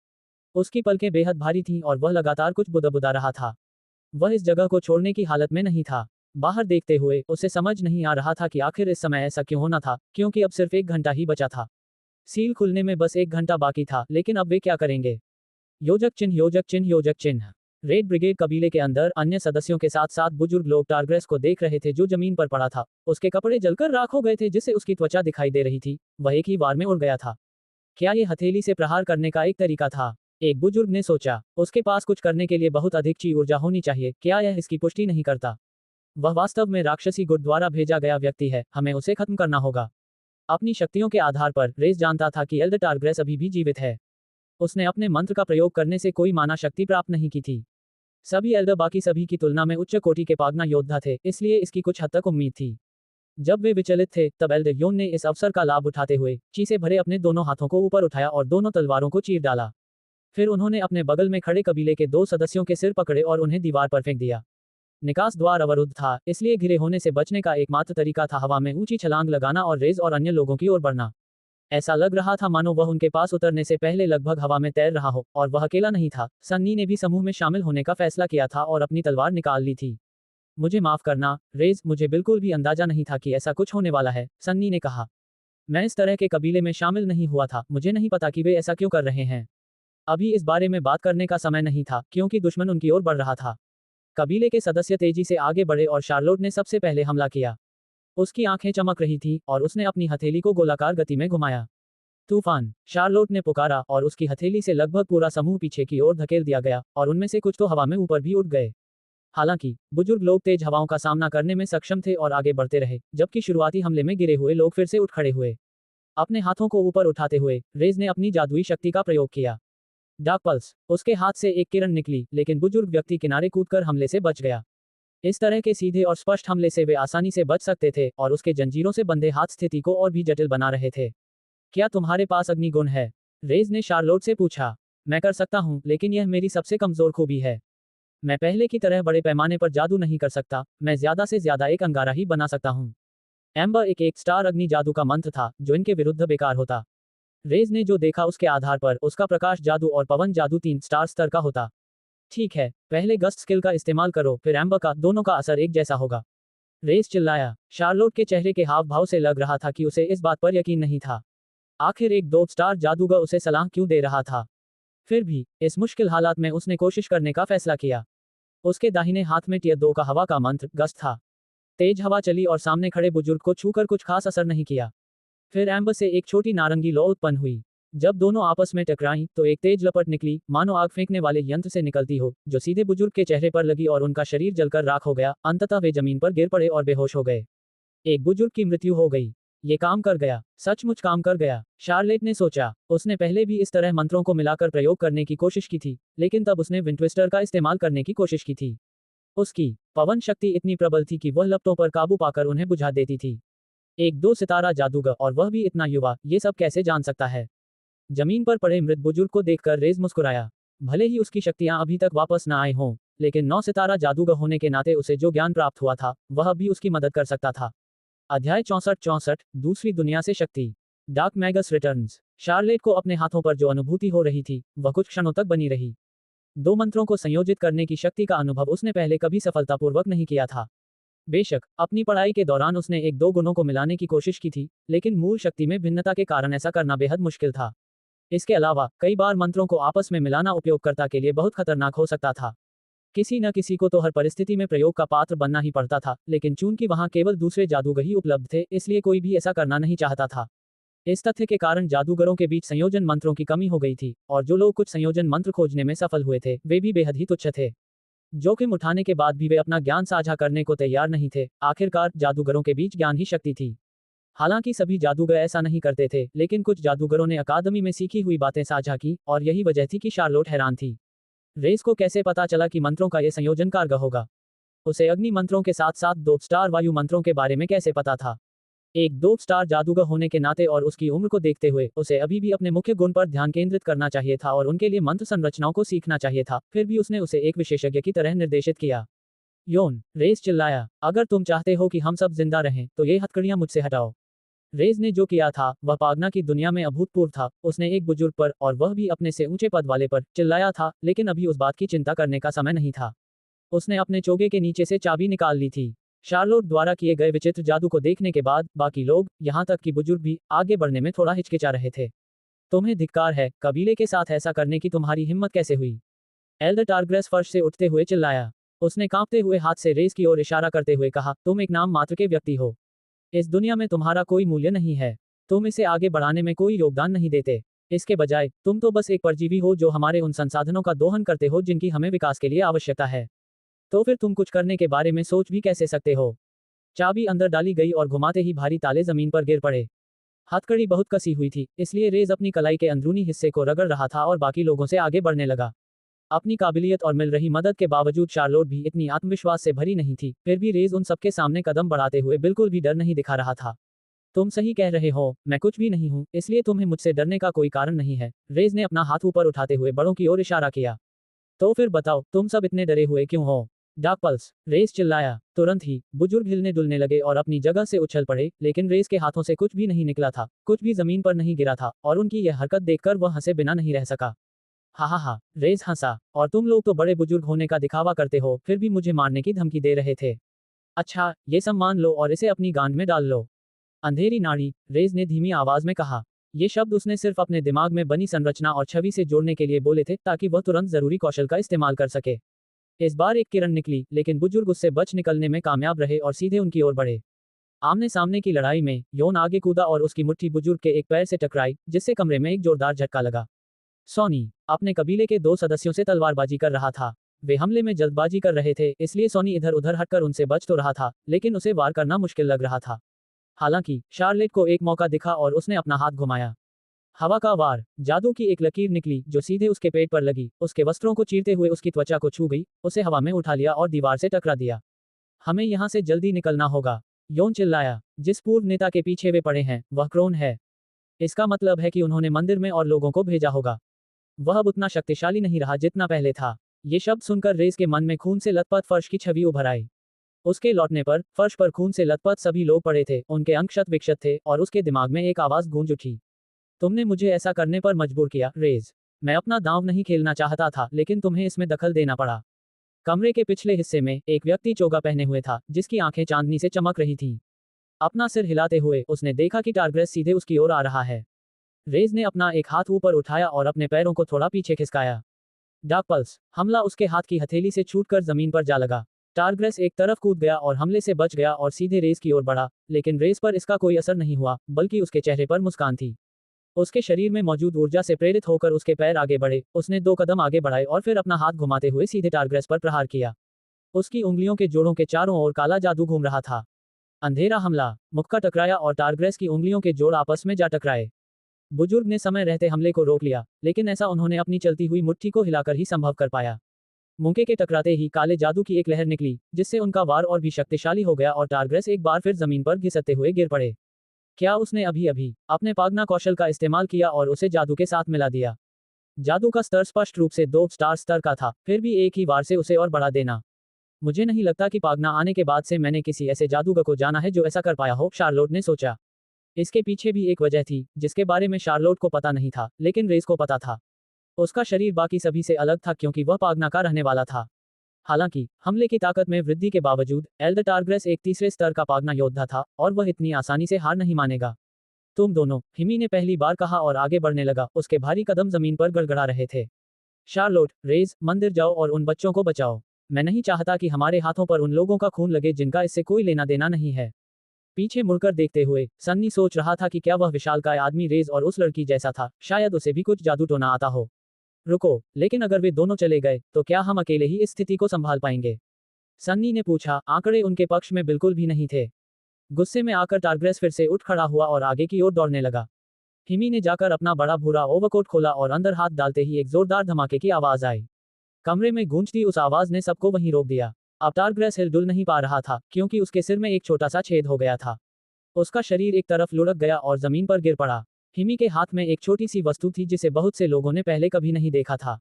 उसकी पलकें बेहद भारी थीं और वह लगातार कुछ बुदबुदा रहा था। वह इस जगह को छोड़ने की हालत में नहीं था। बाहर देखते हुए उसे समझ नहीं आ रहा था कि आखिर इस समय ऐसा क्यों होना था, क्योंकि अब सिर्फ 1 घंटा ही बचा था। सील खुलने में बस 1 घंटा बाकी था, लेकिन अब वे क्या करेंगे? योजक चिन्ह, योजक चिन्ह, योजक चिन्ह। रेड ब्रिगेड कबीले के अंदर अन्य सदस्यों के साथ साथ बुजुर्ग लोग टारग्रेस को देख रहे थे, जो जमीन पर पड़ा था। उसके कपड़े जलकर राख हो गए थे, जिससे उसकी त्वचा दिखाई दे रही थी। वह एक ही बार में उड़ गया था। क्या ये हथेली से प्रहार करने का एक तरीका था? एक बुजुर्ग ने सोचा। उसके पास कुछ करने के लिए बहुत अधिक ची ऊर्जा होनी चाहिए। क्या यह इसकी पुष्टि नहीं करता? वह वास्तव में राक्षसी गुट द्वारा भेजा गया व्यक्ति है, हमें उसे खत्म करना होगा। अपनी शक्तियों के आधार पर रेस जानता था कि एल्डर टारग्रेस अभी भी जीवित है। उसने अपने मंत्र का प्रयोग करने से कोई माना शक्ति प्राप्त नहीं की थी। सभी एल्डर बाकी सभी की तुलना में उच्च कोटि के पागना योद्धा थे, इसलिए इसकी कुछ हद तक उम्मीद थी। जब वे विचलित थे, तब एल्डर योन ने इस अवसर का लाभ उठाते हुए ची से भरे अपने दोनों हाथों को ऊपर उठाया और दोनों तलवारों को चीर डाला। फिर उन्होंने अपने बगल में खड़े कबीले के 2 सदस्यों के सिर पकड़े और उन्हें दीवार पर फेंक दिया। निकास द्वार अवरुद्ध था, इसलिए घिरे होने से बचने का एकमात्र तरीका था हवा में ऊंची छलांग लगाना और रेज और अन्य लोगों की ओर बढ़ना। ऐसा लग रहा था मानो वह उनके पास उतरने से पहले लगभग हवा में तैर रहा हो, और वह अकेला नहीं था। सन्नी ने भी समूह में शामिल होने का फैसला किया था और अपनी तलवार निकाल ली थी। मुझे माफ करना, रेज, मुझे बिल्कुल भी अंदाजा नहीं था कि ऐसा कुछ होने वाला है, सन्नी ने कहा। मैं इस तरह के कबीले में शामिल नहीं हुआ था, मुझे नहीं पता कि वे ऐसा क्यों कर रहे हैं। अभी इस बारे में बात करने का समय नहीं था, क्योंकि दुश्मन उनकी ओर बढ़ रहा था। कबीले के सदस्य तेजी से आगे बढ़े और शार्लोट ने सबसे पहले हमला किया। उसकी आंखें चमक रही थीं और उसने अपनी हथेली को गोलाकार गति में घुमाया। तूफान, शार्लोट ने पुकारा और उसकी हथेली से लगभग पूरा समूह पीछे की ओर धकेल दिया गया और उनमें से कुछ तो हवा में ऊपर भी उड़ गए। हालांकि बुजुर्ग लोग तेज हवाओं का सामना करने में सक्षम थे और आगे बढ़ते रहे, जबकि शुरुआती हमले में गिरे हुए लोग फिर से उठ खड़े हुए। अपने हाथों को ऊपर उठाते हुए रेज ने अपनी जादुई शक्ति का प्रयोग किया। डार्क पल्स, उसके हाथ से एक किरण निकली, लेकिन बुजुर्ग व्यक्ति किनारे कूदकर हमले से बच गया। इस तरह के सीधे और स्पष्ट हमले से वे आसानी से बच सकते थे और उसके जंजीरों से बंधे हाथ स्थिति को और भी जटिल बना रहे थे। क्या तुम्हारे पास अग्निगुण है? रेज ने शार्लोट से पूछा। मैं कर सकता हूं, लेकिन यह मेरी सबसे कमजोर खूबी है। मैं पहले की तरह बड़े पैमाने पर जादू नहीं कर सकता, मैं ज्यादा से ज्यादा एक अंगारा ही बना सकता हूं। एम्बर एक स्टार अग्नि जादू का मंत्र था, जो इनके विरुद्ध बेकार होता। रेज ने जो देखा उसके आधार पर उसका प्रकाश जादू और पवन जादू 3 स्टार स्तर का होता। ठीक है, पहले गस्ट स्किल का इस्तेमाल करो, फिर एम्बर का, दोनों का असर एक जैसा होगा। रेज चिल्लाया। शार्लोट के चेहरे के हाव भाव से लग रहा था कि उसे इस बात पर यकीन नहीं था। आखिर एक 2 स्टार जादूगर उसे सलाह क्यों दे रहा था? फिर भी इस मुश्किल हालात में उसने कोशिश करने का फैसला किया। उसके दाहिने हाथ में टियर 2 का हवा का मंत्र गस्ट था। तेज हवा चली और सामने खड़े बुजुर्ग को छूकर कुछ खास असर नहीं किया। फिर एम्बर से एक छोटी नारंगी लौ उत्पन्न हुई। जब दोनों आपस में टकराईं, तो एक तेज लपट निकली, मानो आग फेंकने वाले यंत्र से निकलती हो, जो सीधे बुजुर्ग के चेहरे पर लगी और उनका शरीर जलकर राख हो गया। अंततः वे जमीन पर गिर पड़े और बेहोश हो गए। एक बुजुर्ग की मृत्यु हो गई। ये काम कर गया, सचमुच काम कर गया, शार्लेट ने सोचा। उसने पहले भी इस तरह मंत्रों को मिलाकर प्रयोग करने की कोशिश की थी, लेकिन तब उसने विंटविस्टर का इस्तेमाल करने की कोशिश की थी। उसकी पवन शक्ति इतनी प्रबल थी कि वह लपटों पर काबू पाकर उन्हें बुझा देती थी। एक 2 सितारा जादूगर, और वह भी इतना युवा, ये सब कैसे जान सकता है? जमीन पर पड़े मृत बुजुर्ग को देखकर रेज मुस्कुराया। भले ही उसकी शक्तियां अभी तक वापस न आए हों, लेकिन 9 सितारा जादूगर होने के नाते उसे जो ज्ञान प्राप्त हुआ था, वह भी उसकी मदद कर सकता था। अध्याय 64 दूसरी दुनिया से शक्ति। Dark magus returns. शार्लेट को अपने हाथों पर जो अनुभूति हो रही थी, वह कुछ क्षणों तक बनी रही। 2 मंत्रों को संयोजित करने की शक्ति का अनुभव उसने पहले कभी सफलतापूर्वक नहीं किया था। बेशक अपनी पढ़ाई के दौरान उसने 1-2 गुणों को मिलाने की कोशिश की थी, लेकिन मूल शक्ति में भिन्नता के कारण ऐसा करना बेहद मुश्किल था। इसके अलावा कई बार मंत्रों को आपस में मिलाना उपयोगकर्ता के लिए बहुत खतरनाक हो सकता था। किसी न किसी को तो हर परिस्थिति में प्रयोग का पात्र बनना ही पड़ता था, लेकिन चूंकि वहां केवल दूसरे जादूगर ही उपलब्ध थे, इसलिए कोई भी ऐसा करना नहीं चाहता था। इस तथ्य के कारण जादूगरों के बीच संयोजन मंत्रों की कमी हो गई थी, और जो लोग कुछ संयोजन मंत्र खोजने में सफल हुए थे, वे भी बेहद ही तुच्छ थे। जोखिम उठाने के बाद भी वे अपना ज्ञान साझा करने को तैयार नहीं थे। आखिरकार जादूगरों के बीच ज्ञान ही शक्ति थी। हालांकि सभी जादूगर ऐसा नहीं करते थे, लेकिन कुछ जादूगरों ने अकादमी में सीखी हुई बातें साझा की, और यही वजह थी कि शार्लोट हैरान थी। रेस को कैसे पता चला कि मंत्रों का यह संयोजन कारगर होगा? उसे अग्नि मंत्रों के साथ साथ 2 स्टार वायु मंत्रों के बारे में कैसे पता था? एक 2 स्टार जादूगर होने के नाते और उसकी उम्र को देखते हुए उसे अभी भी अपने मुख्य गुण पर ध्यान केंद्रित करना चाहिए था और उनके लिए मंत्र संरचनाओं को सीखना चाहिए था। फिर भी उसने उसे एक विशेषज्ञ की तरह निर्देशित किया। योन, रेस चिल्लाया, अगर तुम चाहते हो कि हम सब जिंदा रहें, तो ये हथकड़ियां मुझसे हटाओ। रेज ने जो किया था, वह पागना की दुनिया में अभूतपूर्व था। उसने एक बुजुर्ग पर, और वह भी अपने से ऊंचे पद वाले पर, चिल्लाया था, लेकिन अभी उस बात की चिंता करने का समय नहीं था। उसने अपने चोगे के नीचे से चाबी निकाल ली थी। शार्लोट द्वारा किए गए विचित्र जादू को देखने के बाद बाकी लोग, यहाँ तक कि बुजुर्ग भी, आगे बढ़ने में थोड़ा हिचकिचा रहे थे। तुम्हें धिक्कार है, कबीले के साथ ऐसा करने की तुम्हारी हिम्मत कैसे हुई? एल्डर टारग्रेस फर्श से उठते हुए चिल्लाया। उसने कांपते हुए हाथ से रेस की ओर इशारा करते हुए कहा, तुम एक नाम मात्र के व्यक्ति हो। इस दुनिया में तुम्हारा कोई मूल्य नहीं है। तुम इसे आगे बढ़ाने में कोई योगदान नहीं देते। इसके बजाय तुम तो बस एक परजीवी हो जो हमारे उन संसाधनों का दोहन करते हो जिनकी हमें विकास के लिए आवश्यकता है। तो फिर तुम कुछ करने के बारे में सोच भी कैसे सकते हो? चाबी अंदर डाली गई और घुमाते ही भारी ताले जमीन पर गिर पड़े। हथकड़ी बहुत कसी हुई थी, इसलिए रेज अपनी कलाई के अंदरूनी हिस्से को रगड़ रहा था और बाकी लोगों से आगे बढ़ने लगा। अपनी काबिलियत और मिल रही मदद के बावजूद शार्लोट भी इतनी आत्मविश्वास से भरी नहीं थी, फिर भी रेज उन सबके सामने कदम बढ़ाते हुए बिल्कुल भी डर नहीं दिखा रहा था। तुम सही कह रहे हो, मैं कुछ भी नहीं हूँ, इसलिए तुम्हें मुझसे डरने का कोई कारण नहीं है। रेज ने अपना हाथ ऊपर उठाते हुए बड़ों की ओर इशारा किया। तो फिर बताओ, तुम सब इतने डरे हुए क्यों हो? डार्क पल्स, रेस चिल्लाया। तुरंत ही बुजुर्ग हिलने डुलने लगे और अपनी जगह से उछल पड़े, लेकिन रेस के हाथों से कुछ भी नहीं निकला था, कुछ भी जमीन पर नहीं गिरा था, और उनकी यह हरकत देखकर वह हंसे बिना नहीं रह सका। हा हा हा, रेस हंसा। और तुम लोग तो बड़े बुजुर्ग होने का दिखावा करते हो, फिर भी मुझे मारने की धमकी दे रहे थे। अच्छा, ये सब मान लो और इसे अपनी गांड में डाल लो। अंधेरी नाड़ी, रेज ने धीमी आवाज में कहा। ये शब्द उसने सिर्फ अपने दिमाग में बनी संरचना और छवि से जोड़ने के लिए बोले थे, ताकि वह तुरंत जरूरी कौशल का इस्तेमाल कर सके। इस बार एक किरण निकली, लेकिन बुजुर्ग उससे बच निकलने में कामयाब रहे और सीधे उनकी ओर बढ़े। आमने सामने की लड़ाई में योन आगे कूदा और उसकी मुट्ठी बुजुर्ग के एक पैर से टकराई, जिससे कमरे में एक जोरदार झटका लगा। सोनी अपने कबीले के 2 सदस्यों से तलवारबाजी कर रहा था। वे हमले में जल्दबाजी कर रहे थे, इसलिए सोनी इधर उधर हटकर उनसे बच तो रहा था, लेकिन उसे वार करना मुश्किल लग रहा था। हालांकि शार्लेट को एक मौका दिखा और उसने अपना हाथ घुमाया। हवा का वार, जादू की एक लकीर निकली जो सीधे उसके पेट पर लगी, उसके वस्त्रों को चीरते हुए उसकी त्वचा को छू गई, उसे हवा में उठा लिया और दीवार से टकरा दिया। हमें यहाँ से जल्दी निकलना होगा, योन चिल्लाया। जिस पूर्व नेता के पीछे वे पड़े हैं, वह क्रोन है। इसका मतलब है कि उन्होंने मंदिर में और लोगों को भेजा होगा। वह अब उतना शक्तिशाली नहीं रहा जितना पहले था। ये शब्द सुनकर रेस के मन में खून से लथपथ फर्श की छवि उभर आई। उसके लौटने पर फर्श पर खून से लथपथ सभी लोग पड़े थे, उनके अंग क्षत विक्षत थे, और उसके दिमाग में एक आवाज गूंज उठी। तुमने मुझे ऐसा करने पर मजबूर किया, रेज। मैं अपना दांव नहीं खेलना चाहता था, लेकिन तुम्हें इसमें दखल देना पड़ा। कमरे के पिछले हिस्से में एक व्यक्ति चोगा पहने हुए था, जिसकी आंखें चांदनी से चमक रही थीं। अपना सिर हिलाते हुए उसने देखा कि टारग्रेस सीधे उसकी ओर आ रहा है। रेज ने अपना एक हाथ ऊपर उठाया और अपने पैरों को थोड़ा पीछे खिसकाया। डार्क पल्स, हमला उसके हाथ की हथेली से छूटकर जमीन पर जा लगा। टारग्रेस एक तरफ कूद गया और हमले से बच गया और सीधे रेस की ओर बढ़ा, लेकिन रेस पर इसका कोई असर नहीं हुआ, बल्कि उसके चेहरे पर मुस्कान थी। उसके शरीर में मौजूद ऊर्जा से प्रेरित होकर उसके पैर आगे बढ़े, उसने 2 कदम आगे बढ़ाए और फिर अपना हाथ घुमाते हुए सीधे टारग्रेस पर प्रहार किया। उसकी उंगलियों के जोड़ों के चारों ओर काला जादू घूम रहा था। अंधेरा हमला, मुक्का टकराया और टारग्रेस की उंगलियों के जोड़ आपस में जा टकराए। बुजुर्ग ने समय रहते हमले को रोक लिया, लेकिन ऐसा उन्होंने अपनी चलती हुई मुट्ठी को हिलाकर ही संभव कर पाया। मुंके के टकराते ही काले जादू की एक लहर निकली, जिससे उनका वार और भी शक्तिशाली हो गया और टारग्रेस एक बार फिर जमीन पर घिसते हुए गिर पड़े। क्या उसने अभी अभी अपने पागना कौशल का इस्तेमाल किया और उसे जादू के साथ मिला दिया? जादू का स्तर स्पष्ट रूप से 2 स्टार स्तर का था, फिर भी एक ही वार से उसे और बढ़ा देना। मुझे नहीं लगता कि पागना आने के बाद से मैंने किसी ऐसे जादूगर को जाना है जो ऐसा कर पाया हो, शार्लोट ने सोचा। इसके पीछे भी एक वजह थी, जिसके बारे में शार्लोट को पता नहीं था, लेकिन रेस को पता था। उसका शरीर बाकी सभी से अलग था क्योंकि वह पागना का रहने वाला था। हालांकि हमले की ताकत में वृद्धि के बावजूद एल्डर टारग्रेस एक तीसरे स्तर का पागना योद्धा था, और वह इतनी आसानी से हार नहीं मानेगा। तुम दोनों, हिमी ने पहली बार कहा और आगे बढ़ने लगा, उसके भारी कदम जमीन पर गड़गड़ा रहे थे। शार्लोट, रेज, मंदिर जाओ और उन बच्चों को बचाओ। मैं नहीं चाहता कि हमारे हाथों पर उन लोगों का खून लगे जिनका इससे कोई लेना देना नहीं है। पीछे मुड़कर देखते हुए सन्नी सोच रहा था कि क्या वह विशालकाय आदमी रेज और उस लड़की जैसा था, शायद उसे भी कुछ जादू टोना आता हो। रुको, लेकिन अगर वे दोनों चले गए, तो क्या हम अकेले ही इस स्थिति को संभाल पाएंगे? सन्नी ने पूछा, आंकड़े उनके पक्ष में बिल्कुल भी नहीं थे। गुस्से में आकर टारग्रेस फिर से उठ खड़ा हुआ और आगे की ओर दौड़ने लगा। हिमी ने जाकर अपना बड़ा भूरा ओवरकोट खोला और अंदर हाथ डालते ही एक जोरदार धमाके की आवाज आई। कमरे में गूंजती उस आवाज ने सबको वहीं रोक दिया। अब टारग्रेस हिलडुल नहीं पा रहा था, क्योंकि उसके सिर में एक छोटा सा छेद हो गया था। उसका शरीर एक तरफ लुढ़क गया और जमीन पर गिर पड़ा। हिमी के हाथ में एक छोटी सी वस्तु थी जिसे बहुत से लोगों ने पहले कभी नहीं देखा था।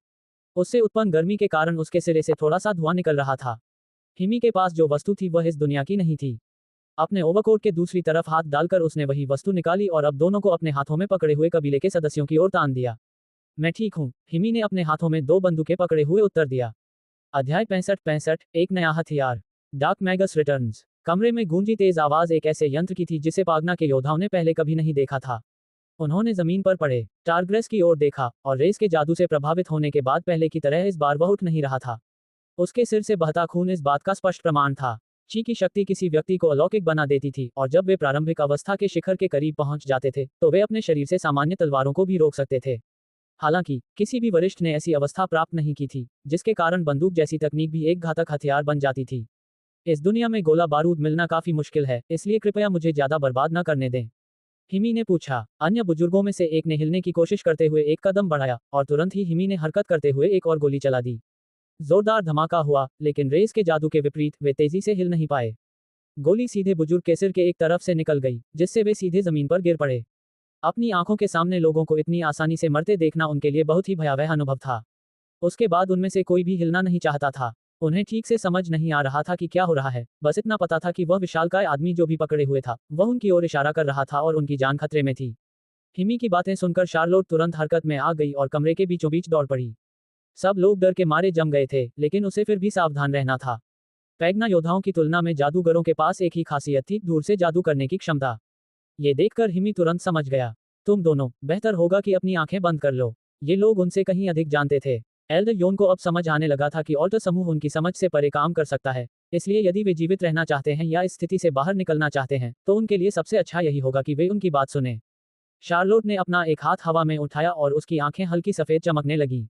उससे उत्पन्न गर्मी के कारण उसके सिरे से थोड़ा सा धुआं निकल रहा था। हिमी के पास जो वस्तु थी वह इस दुनिया की नहीं थी। अपने ओवरकोट के दूसरी तरफ हाथ डालकर उसने वही वस्तु निकाली और अब दोनों को अपने हाथों में पकड़े हुए कबीले के सदस्यों की ओर तान दिया। मैं ठीक हूँ, हिमी ने अपने हाथों में 2 बंदूकें पकड़े हुए उत्तर दिया। अध्याय 65 एक नया हथियार। Dark magus returns. कमरे में गूंजी तेज आवाज एक ऐसे यंत्र की थी जिसे पागना के योद्धाओं ने पहले कभी नहीं देखा था। उन्होंने जमीन पर पड़े टारग्रेस की ओर देखा, और रेस के जादू से प्रभावित होने के बाद पहले की तरह इस बार वह उठ नहीं रहा था। उसके सिर से बहता खून इस बात का स्पष्ट प्रमाण था। ची की शक्ति किसी व्यक्ति को अलौकिक बना देती थी, और जब वे प्रारंभिक अवस्था के शिखर के करीब पहुंच जाते थे, तो वे अपने शरीर से सामान्य तलवारों को भी रोक सकते थे। हालांकि किसी भी वरिष्ठ ने ऐसी अवस्था प्राप्त नहीं की थी, जिसके कारण बंदूक जैसी तकनीक भी एक घातक हथियार बन जाती थी। इस दुनिया में गोला बारूद मिलना काफी मुश्किल है, इसलिए कृपया मुझे ज्यादा बर्बाद न करने दें। हिमी ने पूछा। अन्य बुजुर्गों में से एक ने हिलने की कोशिश करते हुए एक कदम बढ़ाया, और तुरंत ही हिमी ने हरकत करते हुए एक और गोली चला दी। जोरदार धमाका हुआ, लेकिन रेस के जादू के विपरीत वे तेजी से हिल नहीं पाए। गोली सीधे बुजुर्ग के सिर के एक तरफ से निकल गई, जिससे वे सीधे जमीन पर गिर पड़े। अपनी आंखों के सामने लोगों को इतनी आसानी से मरते देखना उनके लिए बहुत ही भयावह अनुभव था। उसके बाद उनमें से कोई भी हिलना नहीं चाहता था। उन्हें ठीक से समझ नहीं आ रहा था कि क्या हो रहा है, बस इतना पता था कि वह विशालकाय आदमी जो भी पकड़े हुए था, वह उनकी ओर इशारा कर रहा था और उनकी जान खतरे में थी। हिमी की बातें सुनकर शार्लोट तुरंत हरकत में आ गई और कमरे के बीचों बीच दौड़ पड़ी। सब लोग डर के मारे जम गए थे, लेकिन उसे फिर भी सावधान रहना था। पैगना योद्धाओं की तुलना में जादूगरों के पास एक ही खासियत थी, दूर से जादू करने की क्षमता। ये देखकर हिमी तुरंत समझ गया। तुम दोनों, बेहतर होगा कि अपनी आंखें बंद कर लो। ये लोग उनसे कहीं अधिक जानते थे। एल्डर योन को अब समझ आने लगा था कि ऑल्टर समूह उनकी समझ से परे काम कर सकता है। इसलिए यदि वे जीवित रहना चाहते हैं या इस स्थिति से बाहर निकलना चाहते हैं, तो उनके लिए सबसे अच्छा यही होगा कि वे उनकी बात सुने। शार्लोट ने अपना एक हाथ हवा में उठाया और उसकी आंखें हल्की सफेद चमकने लगीं।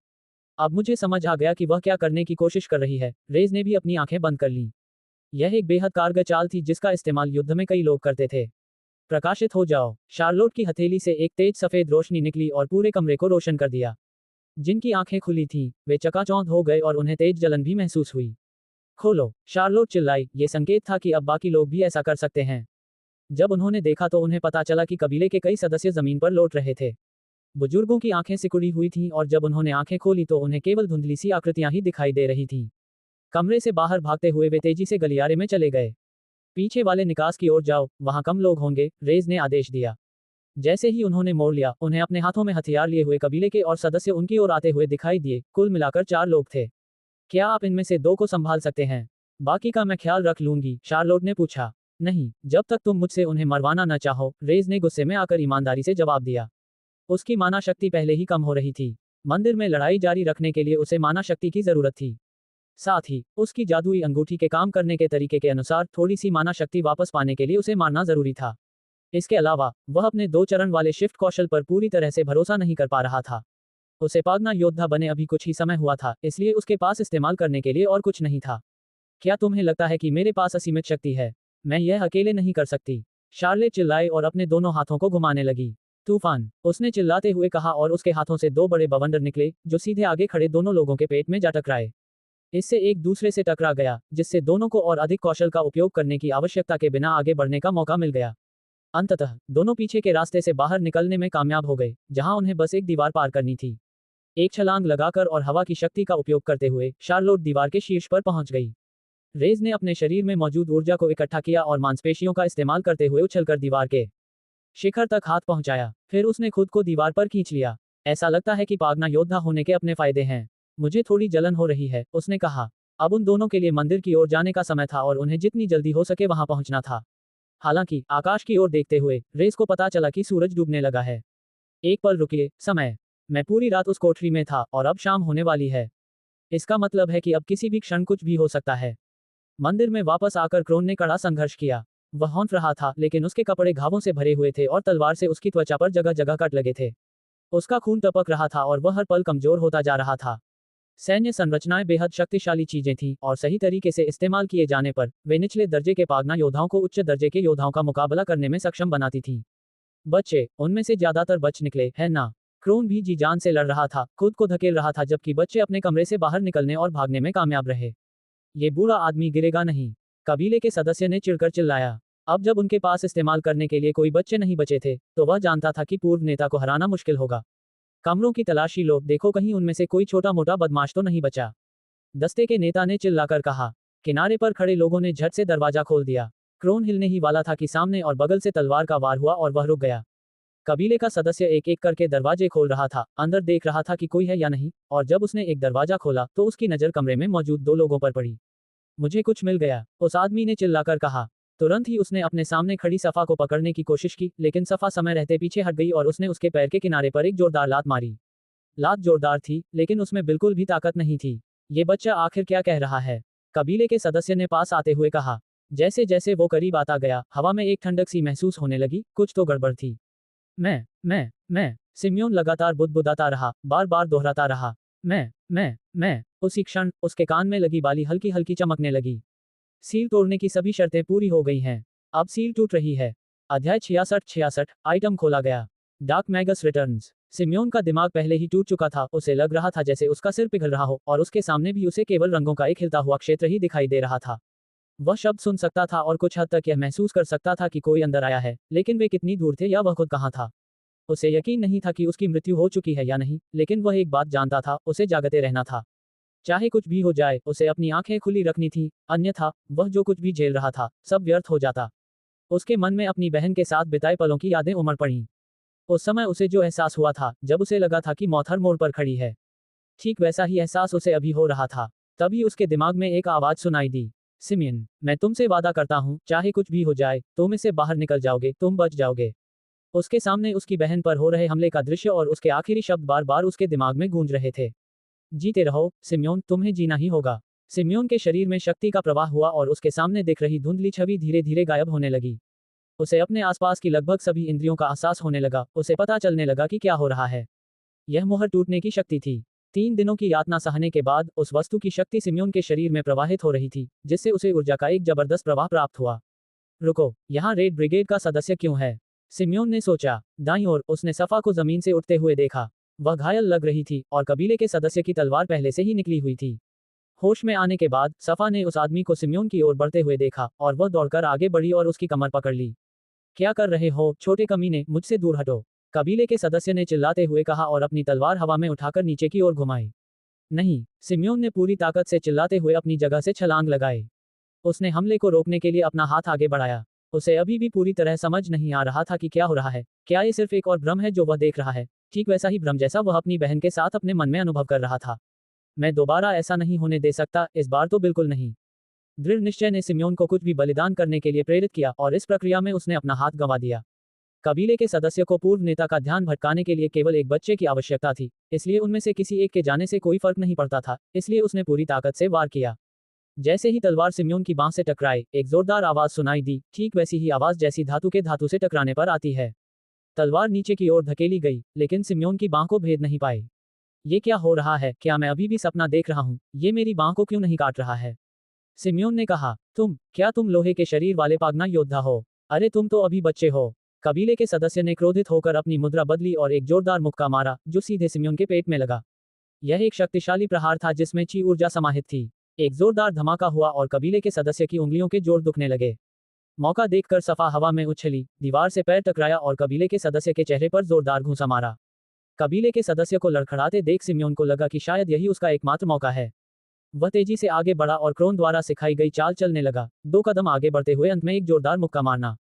अब मुझे समझ आ गया कि वह क्या करने की कोशिश कर रही है। रेज ने भी अपनी आंखें बंद कर लीं। यह एक बेहद कारगर चाल थी जिसका इस्तेमाल युद्ध में कई लोग करते थे। प्रकाशित हो जाओ। शार्लोट की हथेली से एक तेज सफेद रोशनी निकली और पूरे कमरे को रोशन कर दिया। जिनकी आंखें खुली थीं, वे चकाचौंध हो गए और उन्हें तेज जलन भी महसूस हुई। खोलो, शार्लोट चिल्लाई। ये संकेत था कि अब बाकी लोग भी ऐसा कर सकते हैं। जब उन्होंने देखा तो उन्हें पता चला कि कबीले के कई सदस्य जमीन पर लौट रहे थे। बुजुर्गों की आंखें सिकुड़ी हुई थीं और जब उन्होंने आंखें खोली तो उन्हें केवल धुंधली सी आकृतियां ही दिखाई दे रही थीं। कमरे से बाहर भागते हुए वे तेजी से गलियारे में चले गए। पीछे वाले निकास की ओर जाओ, वहां कम लोग होंगे, रेज ने आदेश दिया। जैसे ही उन्होंने मोड़ लिया, उन्हें अपने हाथों में हथियार लिए हुए कबीले के और सदस्य उनकी ओर आते हुए दिखाई दिए। कुल मिलाकर 4 लोग थे। क्या आप इनमें से 2 को संभाल सकते हैं? बाकी का मैं ख्याल रख लूंगी, शार्लोट ने पूछा। नहीं, जब तक तुम मुझसे उन्हें मरवाना न चाहो, रेज ने गुस्से में आकर ईमानदारी से जवाब दिया। उसकी माना शक्ति पहले ही कम हो रही थी। मंदिर में लड़ाई जारी रखने के लिए उसे माना शक्ति की जरूरत थी। साथ ही, उसकी जादुई अंगूठी के काम करने के तरीके के अनुसार थोड़ी सी माना शक्ति वापस पाने के लिए उसे मारना जरूरी था। इसके अलावा, वह अपने 2 चरण वाले शिफ्ट कौशल पर पूरी तरह से भरोसा नहीं कर पा रहा था। उसे पागना योद्धा बने अभी कुछ ही समय हुआ था, इसलिए उसके पास इस्तेमाल करने के लिए और कुछ नहीं था। क्या तुम्हें लगता है कि मेरे पास असीमित शक्ति है? मैं यह अकेले नहीं कर सकती। शार्लेट चिल्लाई और अपने दोनों हाथों को घुमाने लगी। तूफान, उसने चिल्लाते हुए कहा और उसके हाथों से 2 बड़े बवंडर निकले, जो सीधे आगे खड़े दोनों लोगों के पेट में जा टकराए। इससे एक दूसरे से टकरा गया, जिससे दोनों को और अधिक कौशल का उपयोग करने की आवश्यकता के बिना आगे बढ़ने का मौका मिल गया। अंततः, दोनों पीछे के रास्ते से बाहर निकलने में कामयाब हो गए, जहां उन्हें बस एक दीवार पार करनी थी। एक छलांग लगाकर और हवा की शक्ति का उपयोग करते हुए, शार्लोट दीवार के शीर्ष पर पहुंच गई। रेज ने अपने शरीर में मौजूद ऊर्जा को इकट्ठा किया और मांसपेशियों का इस्तेमाल करते हुए उछलकर दीवार के शिखर तक हाथ पहुंचाया। फिर उसने खुद को दीवार पर खींच लिया। ऐसा लगता है कि पागना योद्धा होने के अपने फायदे हैं। मुझे थोड़ी जलन हो रही है, उसने कहा। अब उन दोनों के लिए मंदिर की ओर जाने का समय था और उन्हें जितनी जल्दी हो सके वहां पहुंचना था। हालांकि, आकाश की ओर देखते हुए, रेस को पता चला कि सूरज डूबने लगा है। एक पल रुकिए, समय। मैं पूरी रात उस कोठरी में था और अब शाम होने वाली है। इसका मतलब है कि अब किसी भी क्षण कुछ भी हो सकता है। मंदिर में वापस आकर क्रोन ने कड़ा संघर्ष किया। वह हौंफ रहा था, लेकिन उसके कपड़े घावों से भरे हुए थे और तलवार से उसकी त्वचा पर जगह जगह कट लगे थे। उसका खून टपक रहा था और वह हर पल कमजोर होता जा रहा था। सैन्य संरचनाएं बेहद शक्तिशाली चीजें थीं और सही तरीके से इस्तेमाल किए जाने पर वे निचले दर्जे के पागना योद्धाओं को उच्च दर्जे के योद्धाओं का मुकाबला करने में सक्षम बनाती थीं। बच्चे, उनमें से ज्यादातर बच निकले, है ना? क्रोन भी जी जान से लड़ रहा था, खुद को धकेल रहा था, जबकि बच्चे अपने कमरे से बाहर निकलने और भागने में कामयाब रहे। ये बूढ़ा आदमी गिरेगा नहीं, कबीले के सदस्य ने चिढ़कर चिल्लाया। अब जब उनके पास इस्तेमाल करने के लिए कोई बच्चे नहीं बचे थे, तो वह जानता था कि पूर्व नेता को हराना मुश्किल होगा। कमरों की तलाशी लो, देखो कहीं उनमें से कोई छोटा मोटा बदमाश तो नहीं बचा। दस्ते के नेता ने चिल्लाकर कहा। किनारे पर खड़े लोगों ने झट से दरवाजा खोल दिया। क्रोन हिलने ही वाला था कि सामने और बगल से तलवार का वार हुआ और वह रुक गया। कबीले का सदस्य एक एक करके दरवाजे खोल रहा था, अंदर देख रहा था कि कोई है या नहीं, और जब उसने एक दरवाजा खोला तो उसकी नजर कमरे में मौजूद 2 लोगों पर पड़ी। मुझे कुछ मिल गया, उस आदमी ने चिल्लाकर कहा। तुरंत ही उसने अपने सामने खड़ी सफा को पकड़ने की कोशिश की, लेकिन सफा समय रहते पीछे हट गई और उसने उसके पैर के किनारे पर एक जोरदार लात मारी। लात जोरदार थी, लेकिन उसमें बिल्कुल भी ताकत नहीं थी। ये बच्चा आखिर क्या कह रहा है? कबीले के सदस्य ने पास आते हुए कहा। जैसे जैसे वो करीब आता गया, हवा में एक ठंडक सी महसूस होने लगी, कुछ तो गड़बड़ थी। मैं सिम्योन लगातार बुदबुदाता रहा, बार बार दोहराता रहा। मैं। उसी क्षण, उसके कान में लगी बाली हल्की हल्की चमकने लगी। सील तोड़ने की सभी शर्तें पूरी हो गई हैं। अब सील टूट रही है। अध्याय 66 आइटम खोला गया। Dark magus returns. सिम्योन का दिमाग पहले ही टूट चुका था, उसे लग रहा था जैसे उसका सिर पिघल रहा हो और उसके सामने भी उसे केवल रंगों का एक हिलता हुआ क्षेत्र ही दिखाई दे रहा था। वह शब्द सुन सकता था और कुछ हद तक यह महसूस कर सकता था कि कोई अंदर आया है, लेकिन वे कितनी दूर थे या वह खुद कहाँ था। उसे यकीन नहीं था कि उसकी मृत्यु हो चुकी है या नहीं, लेकिन वह एक बात जानता था, उसे जागते रहना था। चाहे कुछ भी हो जाए, उसे अपनी आंखें खुली रखनी थी, अन्यथा वह जो कुछ भी झेल रहा था, सब व्यर्थ हो जाता। उसके मन में अपनी बहन के साथ बिताए पलों की यादें उमड़ पड़ीं। उस समय उसे जो एहसास हुआ था, जब उसे लगा था कि मौत हर मोड़ पर खड़ी है, ठीक वैसा ही एहसास उसे अभी हो रहा था। तभी उसके दिमाग में एक आवाज सुनाई दी। सिमियन, मैं तुमसे वादा करता हूँ, चाहे कुछ भी हो जाए, तुम इससे बाहर निकल जाओगे, तुम बच जाओगे। उसके सामने उसकी बहन पर हो रहे हमले का दृश्य और उसके आखिरी शब्द बार बार उसके दिमाग में गूंज रहे थे। जीते रहो, सिम्योन, तुम्हें जीना ही होगा। सिम्योन के शरीर में शक्ति का प्रवाह हुआ और उसके सामने दिख रही धुंधली छवि धीरे धीरे गायब होने लगी। उसे अपने आसपास की लगभग सभी इंद्रियों का एहसास होने लगा, उसे पता चलने लगा कि क्या हो रहा है। यह मोहर टूटने की शक्ति थी। 3 दिनों की यातना सहने के बाद उस वस्तु की शक्ति सिम्योन के शरीर में प्रवाहित हो रही थी, जिससे उसे ऊर्जा का एक जबरदस्त प्रवाह प्राप्त हुआ। रुको, यहाँ रेड ब्रिगेड का सदस्य क्यों है? सिम्योन ने सोचा। दाईं ओर उसने सफा को जमीन से उठते हुए देखा। वह घायल लग रही थी और कबीले के सदस्य की तलवार पहले से ही निकली हुई थी। होश में आने के बाद सफा ने उस आदमी को सिम्योन की ओर बढ़ते हुए देखा और वह दौड़कर आगे बढ़ी और उसकी कमर पकड़ ली। क्या कर रहे हो, छोटे कमीने, मुझसे दूर हटो। कबीले के सदस्य ने चिल्लाते हुए कहा और अपनी तलवार हवा में उठाकर नीचे की ओर घुमाई। नहीं, सिम्योन ने पूरी ताकत से चिल्लाते हुए अपनी जगह से छलांग लगाई। उसने हमले को रोकने के लिए अपना हाथ आगे बढ़ाया। उसे अभी भी पूरी तरह समझ नहीं आ रहा था कि क्या हो रहा है। क्या ये सिर्फ एक और भ्रम है जो वह देख रहा है? ठीक वैसा ही भ्रम जैसा वह अपनी बहन के साथ अपने मन में अनुभव कर रहा था। मैं दोबारा ऐसा नहीं होने दे सकता, इस बार तो बिल्कुल नहीं। दृढ़ निश्चय ने सिम्योन को कुछ भी बलिदान करने के लिए प्रेरित किया और इस प्रक्रिया में उसने अपना हाथ गंवा दिया। कबीले के सदस्य को पूर्व नेता का ध्यान भटकाने के लिए केवल एक बच्चे की आवश्यकता थी, इसलिए उनमें से किसी एक के जाने से कोई फर्क नहीं पड़ता था, इसलिए उसने पूरी ताकत से वार किया। जैसे ही तलवार सिम्योन की बांह से टकराई, एक जोरदार आवाज सुनाई दी, ठीक वैसी ही आवाज जैसी धातु के धातु से टकराने पर आती है। तलवार नीचे की ओर धकेली गई, लेकिन सिम्योन की बांह को भेद नहीं पाई। ये क्या हो रहा है? क्या मैं अभी भी सपना देख रहा हूँ? ये मेरी बांह को क्यों नहीं काट रहा है? सिम्योन ने कहा, क्या तुम लोहे के शरीर वाले पागना योद्धा हो? अरे तुम तो अभी बच्चे हो। कबीले के सदस्य ने क्रोधित होकर अपनी मुद्रा बदली और एक जोरदार मुक्का मारा, जो सीधे सिम्योन के पेट में लगा। यह एक शक्तिशाली प्रहार था जिसमें ची ऊर्जा समाहित थी। एक जोरदार धमाका हुआ और कबीले के सदस्य की उंगलियों के जोड़ दुखने लगे। मौका देखकर सफा हवा में उछली, दीवार से पैर टकराया और कबीले के सदस्य के चेहरे पर जोरदार घूंसा मारा। कबीले के सदस्य को लड़खड़ाते देख सिम्योन को लगा कि शायद यही उसका एकमात्र मौका है। वह तेजी से आगे बढ़ा और क्रोन द्वारा सिखाई गई चाल चलने लगा, 2 कदम आगे बढ़ते हुए अंत में एक जोरदार मुक्का मारना।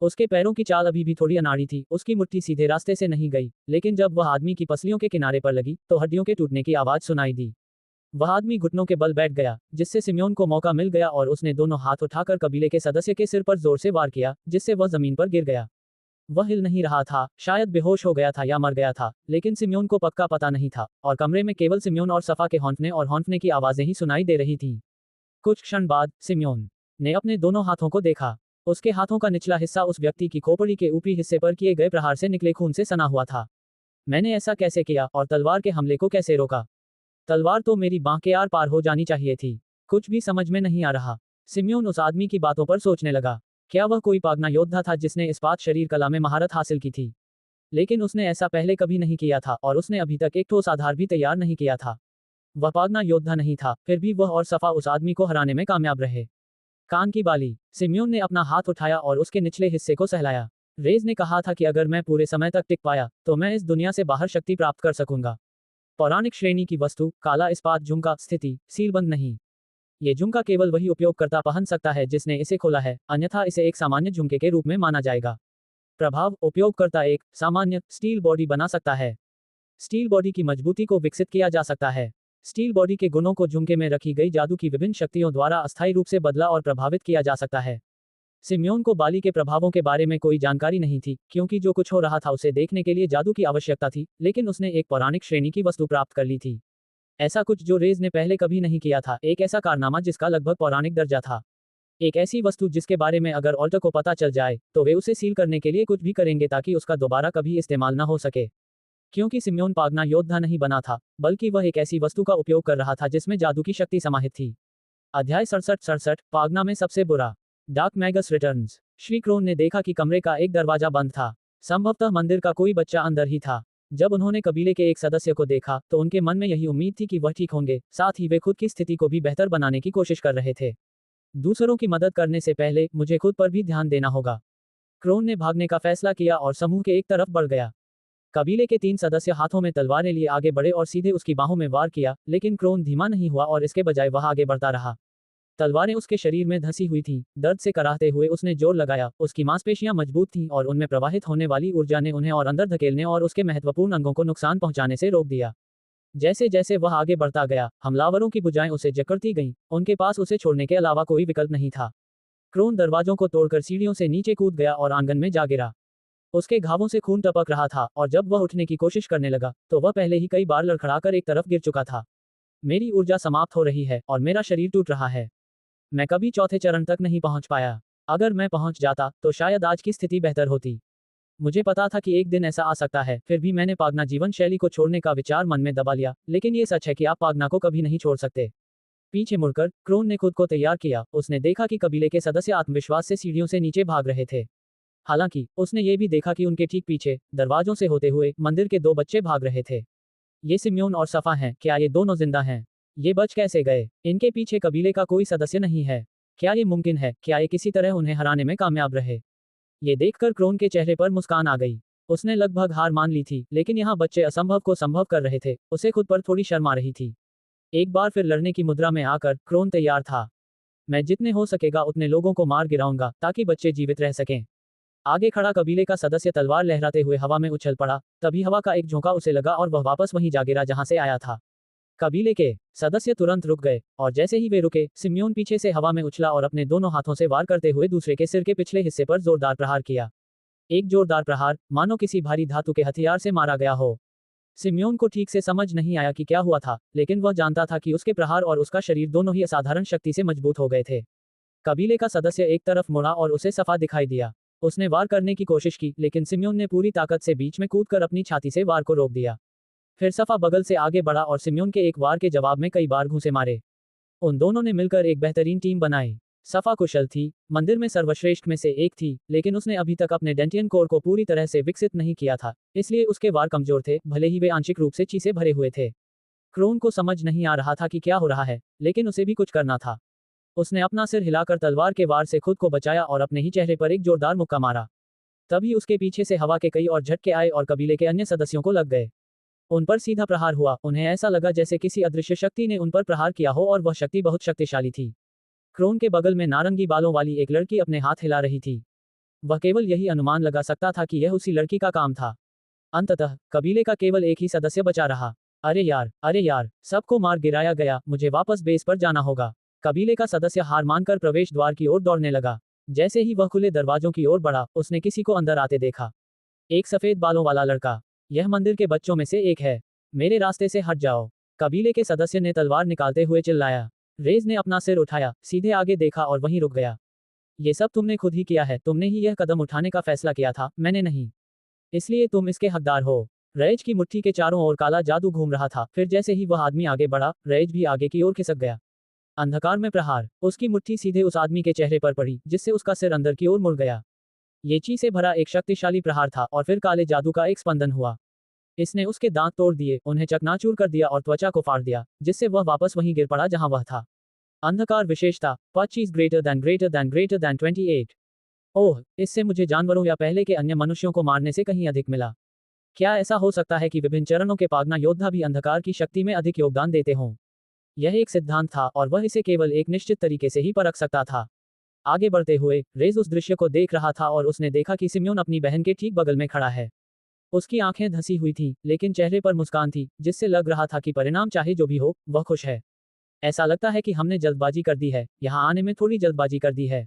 उसके पैरों की चाल अभी भी थोड़ी अनाड़ी थी, उसकी मुट्ठी सीधे रास्ते से नहीं गई, लेकिन जब वह आदमी की पसलियों के किनारे पर लगी, तो हड्डियों के टूटने की आवाज सुनाई दी। वह आदमी घुटनों के बल बैठ गया, जिससे सिम्योन को मौका मिल गया और उसने दोनों हाथ उठाकर कबीले के सदस्य के सिर पर जोर से वार किया, जिससे वह जमीन पर गिर गया। वह हिल नहीं रहा था, शायद बेहोश हो गया था या मर गया था, लेकिन सिम्योन को पक्का पता नहीं था, और कमरे में केवल सिम्योन और सफा के हौंफने और हौंफने की आवाजें ही सुनाई दे रही थीं। कुछ क्षण बाद सिम्योन ने अपने दोनों हाथों को देखा। उसके हाथों का निचला हिस्सा उस व्यक्ति की खोपड़ी के ऊपरी हिस्से पर किए गए प्रहार से निकले खून से सना हुआ था। मैंने ऐसा कैसे किया और तलवार के हमले को कैसे रोका? तलवार तो मेरी बांह के आर पार हो जानी चाहिए थी। कुछ भी समझ में नहीं आ रहा। सिम्योन उस आदमी की बातों पर सोचने लगा। क्या वह कोई पागना योद्धा था जिसने इस्पात शरीर कला में महारत हासिल की थी? लेकिन उसने ऐसा पहले कभी नहीं किया था और उसने अभी तक एक ठोस आधार भी तैयार नहीं किया था। वह पागना योद्धा नहीं था, फिर भी वह और सफा उस आदमी को हराने में कामयाब रहे। कान की बाली। सिम्योन ने अपना हाथ उठाया और उसके निचले हिस्से को सहलाया। रेज ने कहा था कि अगर मैं पूरे समय तक टिक पाया, तो मैं इस दुनिया से बाहर शक्ति प्राप्त कर सकूंगा। पौराणिक श्रेणी की वस्तु, काला इस्पात झुमका, स्थिति, सीलबंद नहीं। ये झुमका केवल वही उपयोगकर्ता पहन सकता है जिसने इसे खोला है, अन्यथा इसे एक सामान्य झुमके के रूप में माना जाएगा। प्रभाव, उपयोगकर्ता एक सामान्य स्टील बॉडी बना सकता है। स्टील बॉडी की मजबूती को विकसित किया जा सकता है। स्टील बॉडी के गुणों को झुमके में रखी गई जादू की विभिन्न शक्तियों द्वारा अस्थायी रूप से बदला और प्रभावित किया जा सकता है। सिम्योन को बाली के प्रभावों के बारे में कोई जानकारी नहीं थी, क्योंकि जो कुछ हो रहा था उसे देखने के लिए जादू की आवश्यकता थी, लेकिन उसने एक पौराणिक श्रेणी की वस्तु प्राप्त कर ली थी। ऐसा कुछ जो रेज ने पहले कभी नहीं किया था, एक ऐसा कारनामा जिसका लगभग पौराणिक दर्जा था। एक ऐसी वस्तु जिसके बारे में अगर ऑल्टर को पता चल जाए, तो वे उसे सील करने के लिए कुछ भी करेंगे ताकि उसका दोबारा कभी इस्तेमाल न हो सके। क्योंकि सिम्योन पागना योद्धा नहीं बना था, बल्कि वह एक ऐसी वस्तु का उपयोग कर रहा था जिसमें जादू की शक्ति समाहित थी। अध्याय 67 पागना में सबसे बुरा। Dark magus returns. Shri Cron ने देखा कि कमरे का एक दरवाजा बंद था। संभवतः मंदिर का कोई बच्चा अंदर ही था। जब उन्होंने कबीले के एक सदस्य को देखा, तो उनके मन में यही उम्मीद थी कि वह ठीक होंगे, साथ ही वे खुद की स्थिति को भी बेहतर बनाने की कोशिश कर रहे थे। दूसरों की मदद करने से पहले मुझे खुद पर भी ध्यान देना होगा। क्रोन ने भागने का फैसला किया और समूह के एक तरफ बढ़ गया। कबीले के 3 सदस्य हाथों में तलवारें लिए आगे बढ़े और सीधे उसकी बाहों में वार किया, लेकिन क्रोन धीमा नहीं हुआ और इसके बजाय वह आगे बढ़ता रहा। तलवारें उसके शरीर में धंसी हुई थीं, दर्द से कराहते हुए उसने जोर लगाया, उसकी मांसपेशियां मजबूत थीं और उनमें प्रवाहित होने वाली ऊर्जा ने उन्हें और अंदर धकेलने और उसके महत्वपूर्ण अंगों को नुकसान पहुंचाने से रोक दिया। जैसे जैसे वह आगे बढ़ता गया, हमलावरों की भुजाएं उसे जकड़ती गईं, उनके पास उसे छोड़ने के अलावा कोई विकल्प नहीं था। क्रोन दरवाजों को तोड़कर सीढ़ियों से नीचे कूद गया और आंगन में जा गिरा। उसके घावों से खून टपक रहा था और जब वह उठने की कोशिश करने लगा, तो वह पहले ही कई बार लड़खड़ाकर एक तरफ गिर चुका था। मेरी ऊर्जा समाप्त हो रही है और मेरा शरीर टूट रहा है। मैं कभी चौथे चरण तक नहीं पहुंच पाया। अगर मैं पहुंच जाता, तो शायद आज की स्थिति बेहतर होती। मुझे पता था कि एक दिन ऐसा आ सकता है, फिर भी मैंने पागना जीवन शैली को छोड़ने का विचार मन में दबा लिया, लेकिन ये सच है कि आप पागना को कभी नहीं छोड़ सकते। पीछे मुड़कर क्रोन ने खुद को तैयार किया। उसने देखा कि कबीले के सदस्य आत्मविश्वास से सीढ़ियों से नीचे भाग रहे थे। हालांकि उसने ये भी देखा कि उनके ठीक पीछे दरवाजों से होते हुए मंदिर के 2 बच्चे भाग रहे थे। ये सिम्योन और सफा हैं। क्या ये दोनों जिंदा हैं? ये बच कैसे गए? इनके पीछे कबीले का कोई सदस्य नहीं है। क्या ये मुमकिन है? क्या ये किसी तरह उन्हें हराने में कामयाब रहे? ये देखकर क्रोन के चेहरे पर मुस्कान आ गई। उसने लगभग हार मान ली थी, लेकिन यहाँ बच्चे असंभव को संभव कर रहे थे। उसे खुद पर थोड़ी शर्म आ रही थी। एक बार फिर लड़ने की मुद्रा में आकर क्रोन तैयार था। मैं जितने हो सकेगा उतने लोगों को मार गिराऊंगा ताकि बच्चे जीवित रह सकें। आगे खड़ा कबीले का सदस्य तलवार लहराते हुए हवा में उछल पड़ा। तभी हवा का एक झोंका उसे लगा और वह वापस वहीं जा गिरा जहां से आया था। कबीले के सदस्य तुरंत रुक गए और जैसे ही वे रुके, सिम्योन पीछे से हवा में उछला और अपने दोनों हाथों से वार करते हुए दूसरे के सिर के पिछले हिस्से पर जोरदार प्रहार किया। एक जोरदार प्रहार, मानो किसी भारी धातु के हथियार से मारा गया हो। सिम्योन को ठीक से समझ नहीं आया कि क्या हुआ था, लेकिन वह जानता था कि उसके प्रहार और उसका शरीर दोनों ही असाधारण शक्ति से मजबूत हो गए थे। कबीले का सदस्य एक तरफ मुड़ा और उसे सफा दिखाई दिया। उसने वार करने की कोशिश की, लेकिन सिम्योन ने पूरी ताकत से बीच में कूदकर अपनी छाती से वार को रोक दिया। फिर सफा बगल से आगे बढ़ा और सिम्योन के एक वार के जवाब में कई बार घूंसे मारे। उन दोनों ने मिलकर एक बेहतरीन टीम बनाई। सफा कुशल थी, मंदिर में सर्वश्रेष्ठ में से एक थी, लेकिन उसने अभी तक अपने डेंटियन कोर को पूरी तरह से विकसित नहीं किया था, इसलिए उसके वार कमजोर थे, भले ही वे आंशिक रूप से ची से भरे हुए थे। क्रोन को समझ नहीं आ रहा था कि क्या हो रहा है, लेकिन उसे भी कुछ करना था। उसने अपना सिर हिलाकर तलवार के वार से खुद को बचाया और अपने ही चेहरे पर एक जोरदार मुक्का मारा। तभी उसके पीछे से हवा के कई और झटके आए और कबीले के अन्य सदस्यों को लग गए। उन पर सीधा प्रहार हुआ। उन्हें ऐसा लगा जैसे किसी अदृश्य शक्ति ने उन पर प्रहार किया हो और वह शक्ति बहुत शक्तिशाली थी। क्रोन के बगल में नारंगी बालों वाली एक लड़की अपने हाथ हिला रही थी। वह केवल यही अनुमान लगा सकता था कि यह उसी लड़की का काम था। अंततः कबीले का केवल एक ही सदस्य बचा रहा। अरे यार, सबको मार गिराया गया, मुझे वापस बेस पर जाना होगा। कबीले का सदस्य हार मानकर प्रवेश द्वार की ओर दौड़ने लगा। जैसे ही वह खुले दरवाजों की ओर बढ़ा, उसने किसी को अंदर आते देखा। एक सफेद बालों वाला लड़का। यह मंदिर के बच्चों में से एक है। मेरे रास्ते से हट जाओ। कबीले के सदस्य ने तलवार निकालते हुए चिल्लाया। रेज ने अपना सिर उठाया, सीधे आगे देखा और वहीं रुक गया। ये सब तुमने खुद ही किया है, तुमने ही यह कदम उठाने का फैसला किया था, मैंने नहीं। इसलिए तुम इसके हकदार हो। रेज की मुट्ठी के चारों ओर काला जादू घूम रहा था। फिर जैसे ही वह आदमी आगे बढ़ा, रेज भी आगे की ओर खिसक गया। अंधकार में प्रहार। उसकी मुट्ठी सीधे उस आदमी के चेहरे पर पड़ी, जिससे उसका सिर अंदर की ओर मुड़ गया। ये ची से भरा एक शक्तिशाली प्रहार था और फिर काले जादू का एक स्पंदन हुआ। इसने उसके दांत तोड़ दिए, उन्हें चकनाचूर कर दिया और त्वचा को फाड़ दिया, जिससे वह वापस वहीं गिर पड़ा जहां वह था। अंधकार विशेषता 25 ग्रेटर दैन 28। ओह, इससे मुझे जानवरों या पहले के अन्य मनुष्यों को मारने से कहीं अधिक मिला। क्या ऐसा हो सकता है कि विभिन्न चरणों के पागना योद्धा भी अंधकार की शक्ति में अधिक योगदान देते हों? यह एक सिद्धांत था और वह इसे केवल एक निश्चित तरीके से ही परख सकता था। आगे बढ़ते हुए रेज उस दृश्य को देख रहा था और उसने देखा कि सिम्योन अपनी बहन के ठीक बगल में खड़ा है। उसकी आंखें धंसी हुई थीं, लेकिन चेहरे पर मुस्कान थी, जिससे लग रहा था कि परिणाम चाहे जो भी हो, वह खुश है। ऐसा लगता है कि हमने जल्दबाजी कर दी है, यहाँ आने में थोड़ी जल्दबाजी कर दी है।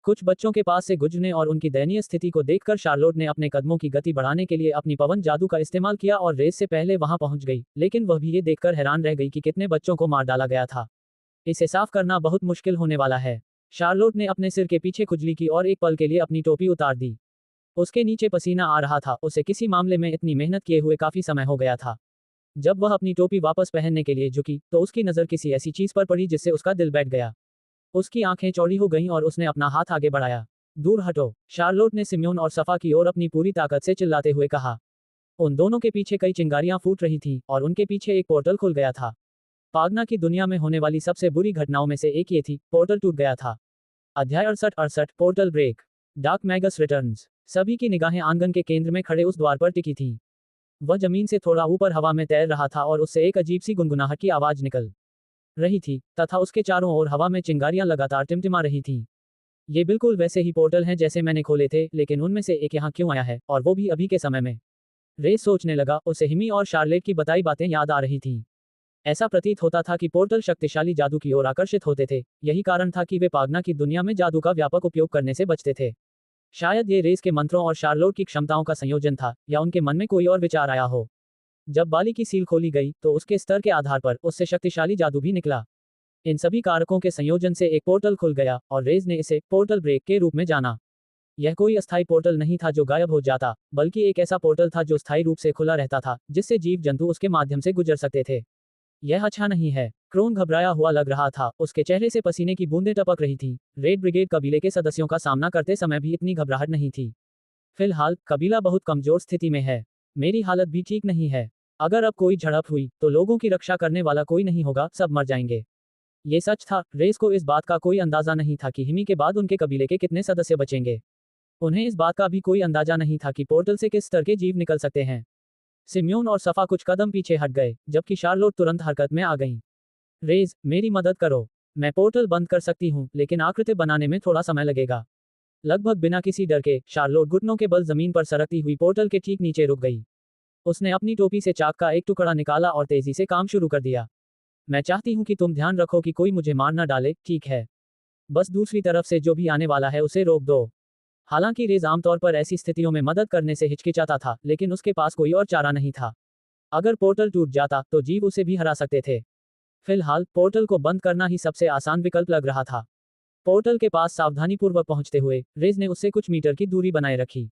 कुछ बच्चों के पास से गुजरने और उनकी दयनीय स्थिति को देखकर शार्लोट ने अपने कदमों की गति बढ़ाने के लिए अपनी पवन जादू का इस्तेमाल किया और रेस से पहले वहां पहुंच गई, लेकिन वह भी ये देखकर हैरान रह गई कि कितने बच्चों को मार डाला गया था। इसे साफ करना बहुत मुश्किल होने वाला है। शार्लोट ने अपने सिर के पीछे खुजली की और एक पल के लिए अपनी टोपी उतार दी। उसके नीचे पसीना आ रहा था, उसे किसी मामले में इतनी मेहनत किए हुए काफी समय हो गया था। जब वह अपनी टोपी वापस पहनने के लिए झुकी, तो उसकी नजर किसी ऐसी चीज पर पड़ी जिससे उसका दिल बैठ गया। उसकी आंखें चौड़ी हो गईं और उसने अपना हाथ आगे बढ़ाया। दूर हटो, शार्लोट ने सिम्योन और सफा की ओर अपनी पूरी ताकत से चिल्लाते हुए कहा। उन दोनों के पीछे कई चिंगारियां फूट रही थीं और उनके पीछे एक पोर्टल खुल गया था। पागना की दुनिया में होने वाली सबसे बुरी घटनाओं में से एक ये थी, पोर्टल टूट गया था। अध्याय 68 portal break. Dark magus returns. सभी की निगाहें आंगन के केंद्र में खड़े उस द्वार पर टिकी थीं। वह जमीन से थोड़ा ऊपर हवा में तैर रहा था और उससे एक अजीब सी गुनगुनाहट की आवाज निकल रही थी, तथा उसके चारों ओर हवा में चिंगारियां लगातार टिमटिमा रही थीं। ये बिल्कुल वैसे ही पोर्टल हैं जैसे मैंने खोले थे, लेकिन उनमें से एक यहाँ क्यों आया है, और वो भी अभी के समय में। रेस सोचने लगा, उसे हिमी और शार्लेट की बताई बातें याद आ रही थीं। ऐसा प्रतीत होता था कि पोर्टल शक्तिशाली जादू की ओर आकर्षित होते थे, यही कारण था कि वे पागना की दुनिया में जादू का व्यापक उपयोग करने से बचते थे। शायद ये रेस के मंत्रों और शार्लोट की क्षमताओं का संयोजन था, या उनके मन में कोई और विचार आया हो। जब बाली की सील खोली गई, तो उसके स्तर के आधार पर उससे शक्तिशाली जादू भी निकला। इन सभी कारकों के संयोजन से एक पोर्टल खुल गया, और रेस ने इसे पोर्टल ब्रेक के रूप में जाना। यह कोई अस्थायी पोर्टल नहीं था जो गायब हो जाता, बल्कि एक ऐसा पोर्टल था जो स्थायी रूप से खुला रहता था, जिससे जीव जंतु उसके माध्यम से गुजर सकते थे। यह अच्छा नहीं है। क्रोन घबराया हुआ लग रहा था, उसके चेहरे से पसीने की बूंदें टपक रही थीं। रेड ब्रिगेड कबीले के सदस्यों का सामना करते समय भी इतनी घबराहट नहीं थी। फिलहाल कबीला बहुत कमजोर स्थिति में है। मेरी हालत भी ठीक नहीं है। अगर अब कोई झड़प हुई तो लोगों की रक्षा करने वाला कोई नहीं होगा, सब मर जाएंगे। ये सच था। रेस को इस बात का कोई अंदाजा नहीं था कि हिमी के बाद उनके कबीले के कितने सदस्य बचेंगे। उन्हें इस बात का भी कोई अंदाजा नहीं था कि पोर्टल से किस स्तर के जीव निकल सकते हैं। सिम्योन और सफा कुछ कदम पीछे हट गए, जबकि शार्लोट तुरंत हरकत में आ गईं। रेस, मेरी मदद करो। मैं पोर्टल बंद कर सकती हूँ, लेकिन आकृति बनाने में थोड़ा समय लगेगा। लगभग बिना किसी डर के, शार्लोट घुटनों के बल जमीन पर सरकती हुई पोर्टल के ठीक नीचे रुक गई। उसने अपनी टोपी से चाक का एक टुकड़ा निकाला और तेजी से काम शुरू कर दिया। मैं चाहती हूँ कि तुम ध्यान रखो कि कोई मुझे मार न डाले, ठीक है? बस दूसरी तरफ से जो भी आने वाला है उसे रोक दो। हालांकि रेज आमतौर पर ऐसी स्थितियों में मदद करने से हिचकिचाता था, लेकिन उसके पास कोई और चारा नहीं था। अगर पोर्टल टूट जाता तो जीव उसे भी हरा सकते थे। फिलहाल पोर्टल को बंद करना ही सबसे आसान विकल्प लग रहा था। पोर्टल के पास सावधानीपूर्वक पहुंचते हुए रेज ने उससे कुछ मीटर की दूरी बनाए रखी।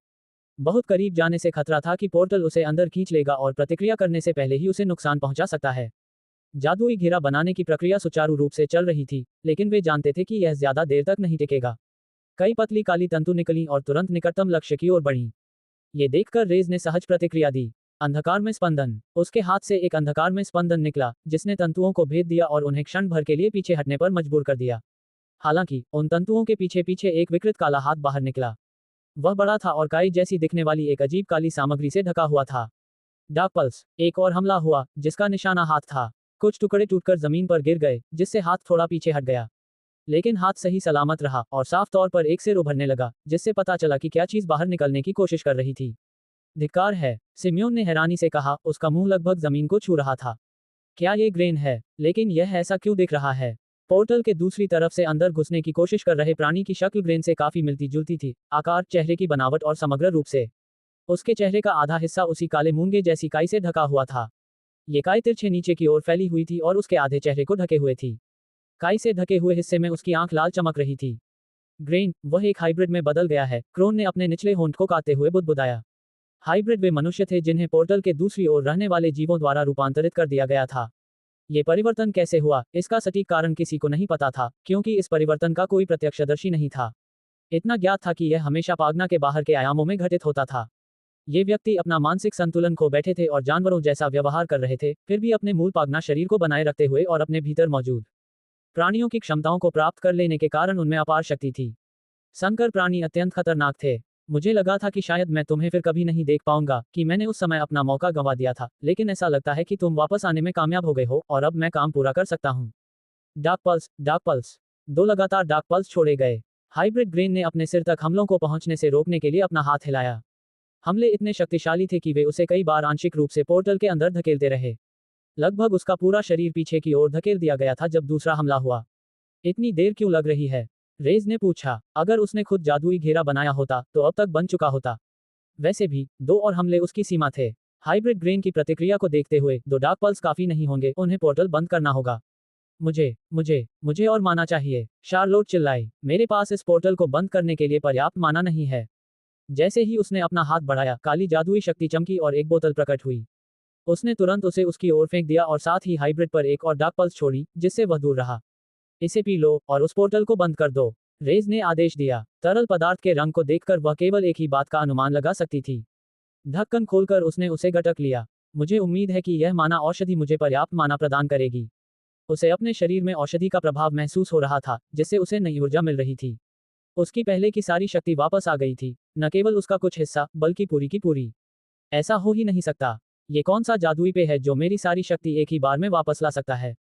बहुत करीब जाने से खतरा था कि पोर्टल उसे अंदर खींच लेगा और प्रतिक्रिया करने से पहले ही उसे नुकसान पहुंचा सकता है। जादुई घेरा बनाने की प्रक्रिया सुचारू रूप से चल रही थी, लेकिन वे जानते थे कि यह ज्यादा देर तक नहीं टिकेगा। कई पतली काली तंतु निकलीं और तुरंत निकटतम लक्ष्य की ओर बढ़ीं। ये देखकर रेज ने सहज प्रतिक्रिया दी। अंधकार में स्पंदन। उसके हाथ से एक अंधकार में स्पंदन निकला, जिसने तंतुओं को भेद दिया और उन्हें क्षण भर के लिए पीछे हटने पर मजबूर कर दिया। हालांकि उन तंतुओं के पीछे पीछे एक विकृत काला हाथ बाहर निकला। वह बड़ा था और काई जैसी दिखने वाली एक अजीब काली सामग्री से ढका हुआ था। Dark pulse. एक और हमला हुआ, जिसका निशाना हाथ था। कुछ टुकड़े टूटकर जमीन पर गिर गए, जिससे हाथ थोड़ा पीछे हट गया। लेकिन हाथ सही सलामत रहा और साफ तौर पर एक सिर उभरने लगा, जिससे पता चला कि क्या चीज बाहर निकलने की कोशिश कर रही थी। धिक्कार है, सिम्योन ने हैरानी से कहा, उसका मुंह लगभग जमीन को छू रहा था। क्या ये ग्रेन है? लेकिन यह ऐसा क्यों दिख रहा है? पोर्टल के दूसरी तरफ से अंदर घुसने की कोशिश कर रहे प्राणी की शक्ल ग्रेन से काफी मिलती जुलती थी, आकार, चेहरे की बनावट और समग्र रूप से। उसके चेहरे का आधा हिस्सा उसी काले मूंगे जैसी काई से ढका हुआ था। ये काई तिरछे नीचे की ओर फैली हुई थी और उसके आधे चेहरे को ढके हुए थी। काई से ढके हुए हिस्से में उसकी आंख लाल चमक रही थी। ग्रेन, वह एक हाइब्रिड में बदल गया है, क्रोन ने अपने निचले होंठ को काटते हुए बुदबुदाया। हाइब्रिड वे मनुष्य थे जिन्हें पोर्टल के दूसरी ओर रहने वाले जीवों द्वारा रूपांतरित कर दिया गया था। ये परिवर्तन कैसे हुआ, इसका सटीक कारण किसी को नहीं पता था, क्योंकि इस परिवर्तन का कोई प्रत्यक्षदर्शी नहीं था। इतना ज्ञात था कि यह हमेशा पागना के बाहर के आयामों में घटित होता था। ये व्यक्ति अपना मानसिक संतुलन खो बैठे थे और जानवरों जैसा व्यवहार कर रहे थे, फिर भी अपने मूल पागना शरीर को बनाए रखते हुए और अपने भीतर मौजूद प्राणियों की क्षमताओं को प्राप्त कर लेने के कारण उनमें अपार शक्ति थी। संकर प्राणी अत्यंत खतरनाक थे। मुझे लगा था कि शायद मैं तुम्हें फिर कभी नहीं देख पाऊंगा, कि मैंने उस समय अपना मौका गंवा दिया था, लेकिन ऐसा लगता है कि तुम वापस आने में कामयाब हो गए हो और अब मैं काम पूरा कर सकता हूँ। Dark pulse, dark pulse. 2 लगातार डार्क पल्स छोड़े गए। हाइब्रिड ग्रेन ने अपने सिर तक हमलों को पहुंचने से रोकने के लिए अपना हाथ हिलाया। हमले इतने शक्तिशाली थे कि वे उसे कई बार आंशिक रूप से पोर्टल के अंदर धकेलते रहे। लगभग उसका पूरा शरीर पीछे की ओर धकेल दिया गया था जब दूसरा हमला हुआ। इतनी देर क्यों लग रही है? रेज ने पूछा। अगर उसने खुद जादुई घेरा बनाया होता तो अब तक बन चुका होता। वैसे भी 2 और हमले उसकी सीमा थे। हाइब्रिड ग्रेन की प्रतिक्रिया को देखते हुए 2 डार्क पल्स काफी नहीं होंगे, उन्हें पोर्टल बंद करना होगा। मुझे और माना चाहिए, शार्लोट चिल्लाई। मेरे पास इस पोर्टल को बंद करने के लिए पर्याप्त माना नहीं है। जैसे ही उसने अपना हाथ बढ़ाया, काली जादुई शक्ति चमकी और एक बोतल प्रकट हुई। उसने तुरंत उसे उसकी ओर फेंक दिया और साथ ही हाइब्रिड पर एक और डार्क पल्स छोड़ी, जिससे वह दूर रहा। इसे पी लो और उस पोर्टल को बंद कर दो, रेज ने आदेश दिया। तरल पदार्थ के रंग को देखकर वह केवल एक ही बात का अनुमान लगा सकती थी। ढक्कन खोलकर उसने उसे गटक लिया। मुझे उम्मीद है कि यह माना औषधि मुझे पर्याप्त माना प्रदान करेगी। उसे अपने शरीर में औषधि का प्रभाव महसूस हो रहा था, जिससे उसे नई ऊर्जा मिल रही थी। उसकी पहले की सारी शक्ति वापस आ गई थी, न केवल उसका कुछ हिस्सा, बल्कि पूरी की पूरी। ऐसा हो ही नहीं सकता। ये कौन सा जादुई पेय है जो मेरी सारी शक्ति एक ही बार में वापस ला सकता है?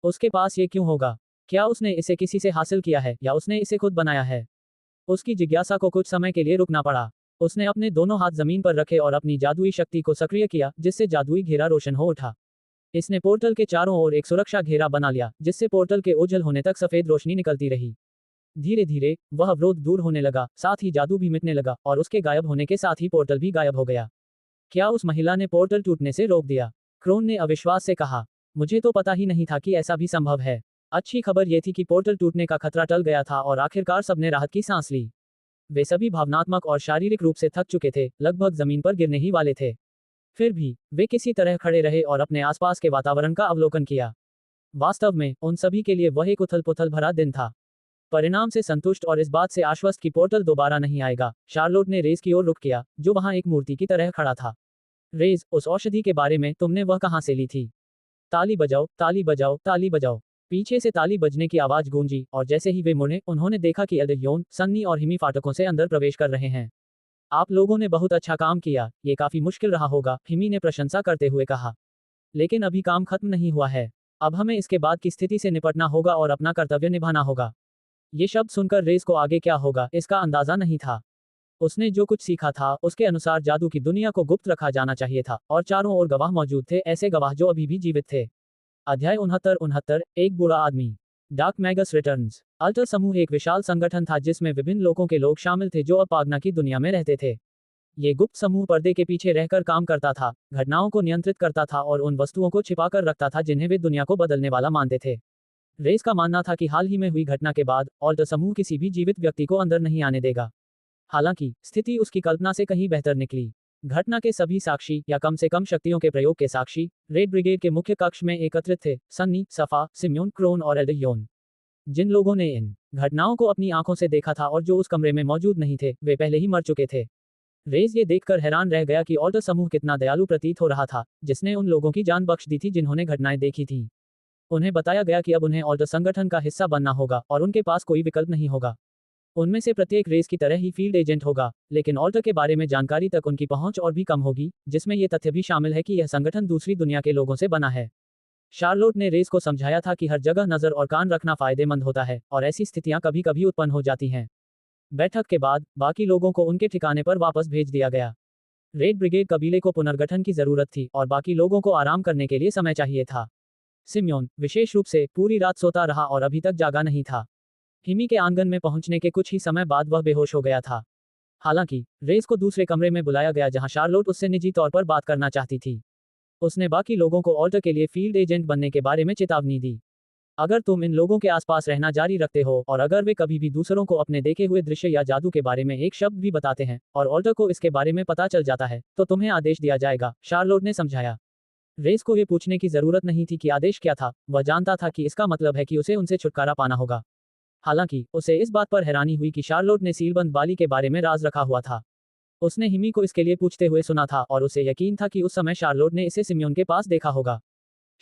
उसके पास ये क्यों होगा? क्या उसने इसे किसी से हासिल किया है या उसने इसे खुद बनाया है? उसकी जिज्ञासा को कुछ समय के लिए रुकना पड़ा। उसने अपने दोनों हाथ जमीन पर रखे और अपनी जादुई शक्ति को सक्रिय किया, जिससे जादुई घेरा रोशन हो उठा। इसने पोर्टल के चारों ओर एक सुरक्षा घेरा बना लिया, जिससे पोर्टल के ओझल होने तक सफेद रोशनी निकलती रही। धीरे धीरे वह अवरोध दूर होने लगा, साथ ही जादू भी मिटने लगा और उसके गायब होने के साथ ही पोर्टल भी गायब हो गया। क्या उस महिला ने पोर्टल टूटने से रोक दिया? क्रोन ने अविश्वास से कहा। मुझे तो पता ही नहीं था कि ऐसा भी संभव है। अच्छी खबर यह थी कि पोर्टल टूटने का खतरा टल गया था और आखिरकार सबने राहत की सांस ली। वे सभी भावनात्मक और शारीरिक रूप से थक चुके थे, लगभग जमीन पर गिरने ही वाले थे। फिर भी वे किसी तरह खड़े रहे और अपने आसपास के वातावरण का अवलोकन किया। वास्तव में उन सभी के लिए वह एक उथल पुथल भरा दिन था। परिणाम से संतुष्ट और इस बात से आश्वस्त कि पोर्टल दोबारा नहीं आएगा, शार्लोट ने रेस की ओर रुख किया, जो वहां एक मूर्ति की तरह खड़ा था। रेस, उस औषधि के बारे में तुमने वह कहां से ली थी? ताली बजाओ, ताली बजाओ, ताली बजाओ। पीछे से ताली बजने की आवाज गूंजी और जैसे ही वे मुड़े, उन्होंने देखा कि एल्डरयोन, सन्नी और हिमी फाटकों से अंदर प्रवेश कर रहे हैं। आप लोगों ने बहुत अच्छा काम किया, ये काफी मुश्किल रहा होगा, हिमी ने प्रशंसा करते हुए कहा। लेकिन अभी काम खत्म नहीं हुआ है। अब हमें इसके बाद की स्थिति से निपटना होगा और अपना कर्तव्य निभाना होगा। ये शब्द सुनकर रेस को आगे क्या होगा, इसका अंदाजा नहीं था। उसने जो कुछ सीखा था, उसके अनुसार जादू की दुनिया को गुप्त रखा जाना चाहिए था, और चारों ओर गवाह मौजूद थे, ऐसे गवाह जो अभी भी जीवित थे। अध्याय 69 एक बुरा आदमी। Dark magus returns. अल्टर समूह एक विशाल संगठन था जिसमें विभिन्न लोगों के लोग शामिल थे जो अब पागना की दुनिया में रहते थे। ये गुप्त समूह पर्दे के पीछे रहकर काम करता था, घटनाओं को नियंत्रित करता था और उन वस्तुओं को छिपाकर रखता था जिन्हें वे दुनिया को बदलने वाला मानते थे। रेस का मानना था कि हाल ही में हुई घटना के बाद ऑल्टर समूह किसी भी जीवित व्यक्ति को अंदर नहीं आने देगा। हालांकि स्थिति उसकी कल्पना से कहीं बेहतर निकली। घटना के सभी साक्षी, या कम से कम शक्तियों के प्रयोग के साक्षी, रेड ब्रिगेड के मुख्य कक्ष में एकत्रित थे, सन्नी, सफा, सिम्योन, क्रोन और एल्डरयोन। जिन लोगों ने इन घटनाओं को अपनी आंखों से देखा था और जो उस कमरे में मौजूद नहीं थे, वे पहले ही मर चुके थे। रेस ये देखकर हैरान रह गया कि ऑल्टर समूह कितना दयालु प्रतीत हो रहा था, जिसने उन लोगों की जान बख्श दी थी जिन्होंने घटनाएं देखी थी। उन्हें बताया गया कि अब उन्हें ऑल्टर संगठन का हिस्सा बनना होगा और उनके पास कोई विकल्प नहीं होगा। उनमें से प्रत्येक रेस की तरह ही फील्ड एजेंट होगा, लेकिन ऑल्टर के बारे में जानकारी तक उनकी पहुंच और भी कम होगी, जिसमें यह तथ्य भी शामिल है कि यह संगठन दूसरी दुनिया के लोगों से बना है। शार्लोट ने रेस को समझाया था कि हर जगह नजर और कान रखना फायदेमंद होता है, और ऐसी स्थितियां कभी कभी उत्पन्न हो जाती हैं। बैठक के बाद बाकी लोगों को उनके ठिकाने पर वापस भेज दिया गया। रेड ब्रिगेड कबीले को पुनर्गठन की जरूरत थी और बाकी लोगों को आराम करने के लिए समय चाहिए था। सिम्योन, विशेष रूप से, पूरी रात सोता रहा और अभी तक जागा नहीं था। हिमी के आंगन में पहुंचने के कुछ ही समय बाद वह बेहोश हो गया था। हालांकि रेस को दूसरे कमरे में बुलाया गया जहां शार्लोट उससे निजी तौर पर बात करना चाहती थी। उसने बाकी लोगों को ऑल्टर के लिए फील्ड एजेंट बनने के बारे में चेतावनी दी। अगर तुम इन लोगों के आसपास रहना जारी रखते हो और अगर वे कभी भी दूसरों को अपने देखे हुए दृश्य या जादू के बारे में एक शब्द भी बताते हैं और ऑल्टर को इसके बारे में पता चल जाता है, तो तुम्हें आदेश दिया जाएगा, शार्लोट ने समझाया। रेस को ये पूछने की जरूरत नहीं थी कि आदेश क्या था, वह जानता था कि इसका मतलब है कि उसे उनसे छुटकारा पाना होगा। हालांकि उसे इस बात पर हैरानी हुई कि शार्लोट ने सीलबंद बाली के बारे में राज रखा हुआ था। उसने हिमी को इसके लिए पूछते हुए सुना था और उसे यकीन था कि उस समय शार्लोट ने इसे सिम्योन के पास देखा होगा।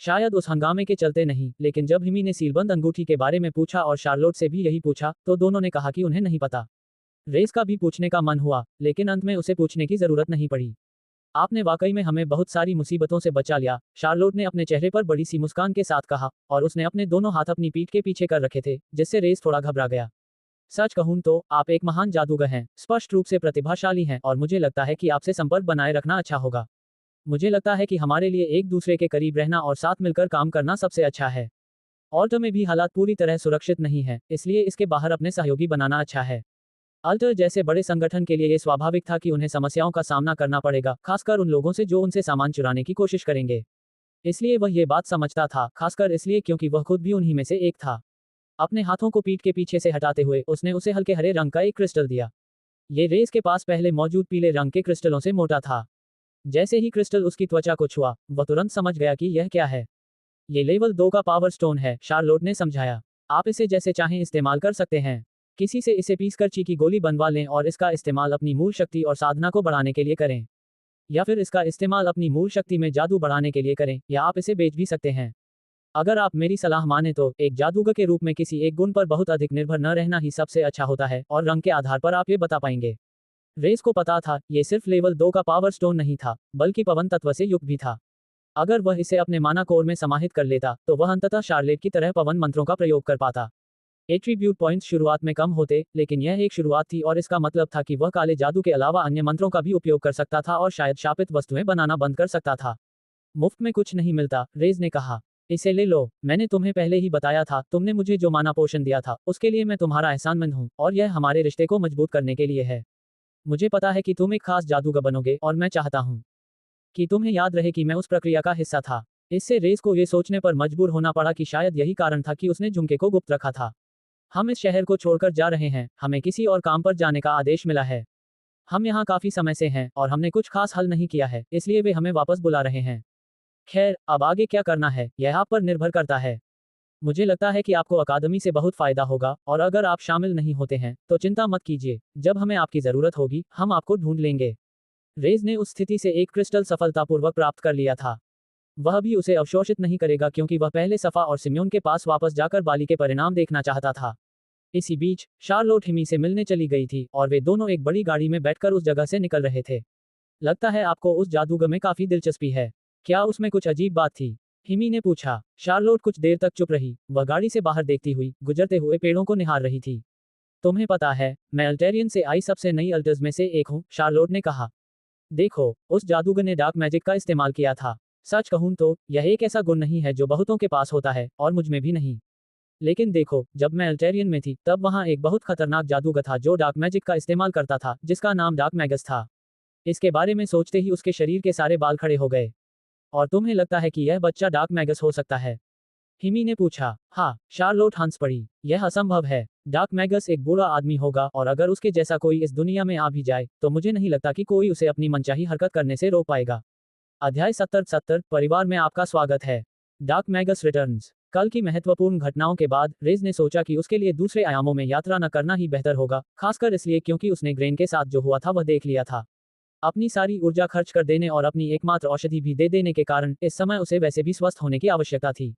शायद उस हंगामे के चलते नहीं, लेकिन जब हिमी ने सीलबंद अंगूठी के बारे में पूछा और शार्लोट से भी यही पूछा, तो दोनों ने कहा कि उन्हें नहीं पता। रेस का भी पूछने का मन हुआ, लेकिन अंत में उसे पूछने की जरूरत नहीं पड़ी। आपने वाकई में हमें बहुत सारी मुसीबतों से बचा लिया, शार्लोट ने अपने चेहरे पर बड़ी सी मुस्कान के साथ कहा, और उसने अपने दोनों हाथ अपनी पीठ के पीछे कर रखे थे, जिससे रेस थोड़ा घबरा गया। सच कहूं तो आप एक महान जादूगर हैं, स्पष्ट रूप से प्रतिभाशाली हैं, और मुझे लगता है कि आपसे संपर्क बनाए रखना अच्छा होगा। मुझे लगता है कि हमारे लिए एक दूसरे के करीब रहना और साथ मिलकर काम करना सबसे अच्छा है। ऑल्टर में भी हालात पूरी तरह सुरक्षित नहीं है, इसलिए इसके बाहर अपने सहयोगी बनाना अच्छा है। अल्टर जैसे बड़े संगठन के लिए ये स्वाभाविक था कि उन्हें समस्याओं का सामना करना पड़ेगा, खासकर उन लोगों से जो उनसे सामान चुराने की कोशिश करेंगे। इसलिए वह ये बात समझता था, खासकर इसलिए क्योंकि वह खुद भी उन्हीं में से एक था। अपने हाथों को पीठ के पीछे से हटाते हुए उसने उसे हल्के हरे रंग का एक क्रिस्टल दिया। ये रेस के पास पहले मौजूद पीले रंग के क्रिस्टलों से मोटा था। जैसे ही क्रिस्टल उसकी त्वचा को छुआ, वह तुरंत समझ गया कि यह क्या है। ये लेवल 2 का पावर स्टोन है, शार्लोट ने समझाया। आप इसे जैसे चाहें इस्तेमाल कर सकते हैं। किसी से इसे पीसकर ची की गोली बनवा लें और इसका इस्तेमाल अपनी मूल शक्ति और साधना को बढ़ाने के लिए करें। या फिर इसका इस्तेमाल अपनी मूल शक्ति में जादू बढ़ाने के लिए करें, या आप इसे बेच भी सकते हैं। अगर आप मेरी सलाह माने तो एक जादूगर के रूप में किसी एक गुण पर बहुत अधिक निर्भर न रहना ही सबसे अच्छा होता है, और रंग के आधार पर आप ये बता पाएंगे। रेस को पता था, ये सिर्फ लेवल 2 का पावर स्टोन नहीं था, बल्कि पवन तत्व से युक्त भी था। अगर वह इसे अपने माना कोर में समाहित कर लेता, तो वह अंततः शार्लेट की तरह पवन मंत्रों का प्रयोग कर पाता। एट्रीब्यूट पॉइंट्स शुरुआत में कम होते, लेकिन यह एक शुरुआत थी और इसका मतलब था कि वह काले जादू के अलावा अन्य मंत्रों का भी उपयोग कर सकता था और शायद शापित वस्तुएं बनाना बंद कर सकता था। मुफ्त में कुछ नहीं मिलता, रेज ने कहा। इसे ले लो, मैंने तुम्हें पहले ही बताया था, तुमने मुझे जो माना पोषण दिया था, उसके लिए मैं तुम्हारा एहसानमंद हूँ, और यह हमारे रिश्ते को मजबूत करने के लिए है। मुझे पता है कि तुम एक खास जादूगर बनोगे, और मैं चाहता हूँ कि तुम्हें याद रहे कि मैं उस प्रक्रिया का हिस्सा था। इससे रेस को ये सोचने पर मजबूर होना पड़ा कि शायद यही कारण था कि उसने झुमके को गुप्त रखा था। हम इस शहर को छोड़कर जा रहे हैं, हमें किसी और काम पर जाने का आदेश मिला है। हम यहाँ काफी समय से हैं, और हमने कुछ खास हल नहीं किया है, इसलिए वे हमें वापस बुला रहे हैं। खैर, अब आगे क्या करना है, यह आप पर निर्भर करता है। मुझे लगता है कि आपको अकादमी से बहुत फायदा होगा, और अगर आप शामिल नहीं होते हैं, तो चिंता मत कीजिए, जब हमें आपकी जरूरत होगी, हम आपको ढूंढ लेंगे। रेज ने उस स्थिति से एक क्रिस्टल सफलतापूर्वक प्राप्त कर लिया था। वह भी उसे अवशोषित नहीं करेगा क्योंकि वह पहले सफा और सिम्योन के पास वापस जाकर बाली के परिणाम देखना चाहता था। इसी बीच शार्लोट हिमी से मिलने चली गई थी, और वे दोनों एक बड़ी गाड़ी में बैठकर उस जगह से निकल रहे थे। लगता है आपको उस जादूगर में काफी दिलचस्पी है। क्या उसमें कुछ अजीब बात थी? हिमी ने पूछा। शार्लोट कुछ देर तक चुप रही, वह गाड़ी से बाहर देखती हुई गुजरते हुए पेड़ों को निहार रही थी। तुम्हें पता है, मैं अल्टेरियन से आई सबसे नई अल्टर्स में से एक हूँ, शार्लोट ने कहा। देखो, उस जादूगर ने डार्क मैजिक का इस्तेमाल किया था। सच कहूं तो यह एक ऐसा गुण नहीं है जो बहुतों के पास होता है, और मुझ में भी नहीं। लेकिन देखो, जब मैं अल्टेरियन में थी, तब वहां एक बहुत खतरनाक जादूगर था जो डार्क मैजिक का इस्तेमाल करता था, जिसका नाम डार्क मैगस था। इसके बारे में सोचते ही उसके शरीर के सारे बाल खड़े हो गए। और तुम्हें लगता है कि यह बच्चा डार्क मैगस हो सकता है? हिमी ने पूछा। हाँ, शार्लोट हंस पड़ी। यह असंभव है। डार्क मैगस एक बुरा आदमी होगा, और अगर उसके जैसा कोई इस दुनिया में आ भी जाए, तो मुझे नहीं लगता कि कोई उसे अपनी मनचाही हरकत करने से रोक पाएगा। अध्याय 70 परिवार में आपका स्वागत है। Dark magus returns. कल की महत्वपूर्ण घटनाओं के बाद रेज ने सोचा कि उसके लिए दूसरे आयामों में यात्रा न करना ही बेहतर होगा, खासकर इसलिए क्योंकि उसने ग्रेन के साथ जो हुआ था वह देख लिया था। अपनी सारी ऊर्जा खर्च कर देने और अपनी एकमात्र औषधि भी दे देने के कारण इस समय उसे वैसे भी स्वस्थ होने की आवश्यकता थी।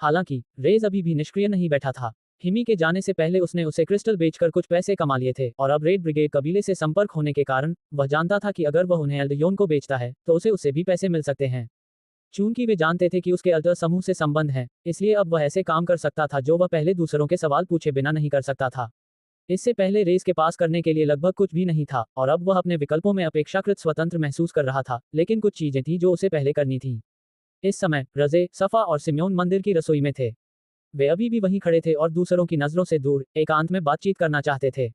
हालांकि रेज अभी भी निष्क्रिय नहीं बैठा था। हिमी के जाने से पहले उसने उसे क्रिस्टल बेचकर कुछ पैसे कमा लिए थे, और अब रेड ब्रिगेड कबीले से संपर्क होने के कारण वह जानता था कि अगर वह उन्हें एल्डयोन को बेचता है, तो उसे उससे भी पैसे मिल सकते हैं। चूंकि वे जानते थे कि उसके अल्टर समूह से संबंध है, इसलिए अब वह ऐसे काम कर सकता था जो वह पहले दूसरों के सवाल पूछे बिना नहीं कर सकता था। इससे पहले रेस के पास करने के लिए लगभग कुछ भी नहीं था, और अब वह अपने विकल्पों में अपेक्षाकृत स्वतंत्र महसूस कर रहा था, लेकिन कुछ चीजें थी जो उसे पहले करनी थी। इस समय रजे, सफा और सिम्योन मंदिर की रसोई में थे। वे अभी भी वहीं खड़े थे और दूसरों की नजरों से दूर एकांत में बातचीत करना चाहते थे।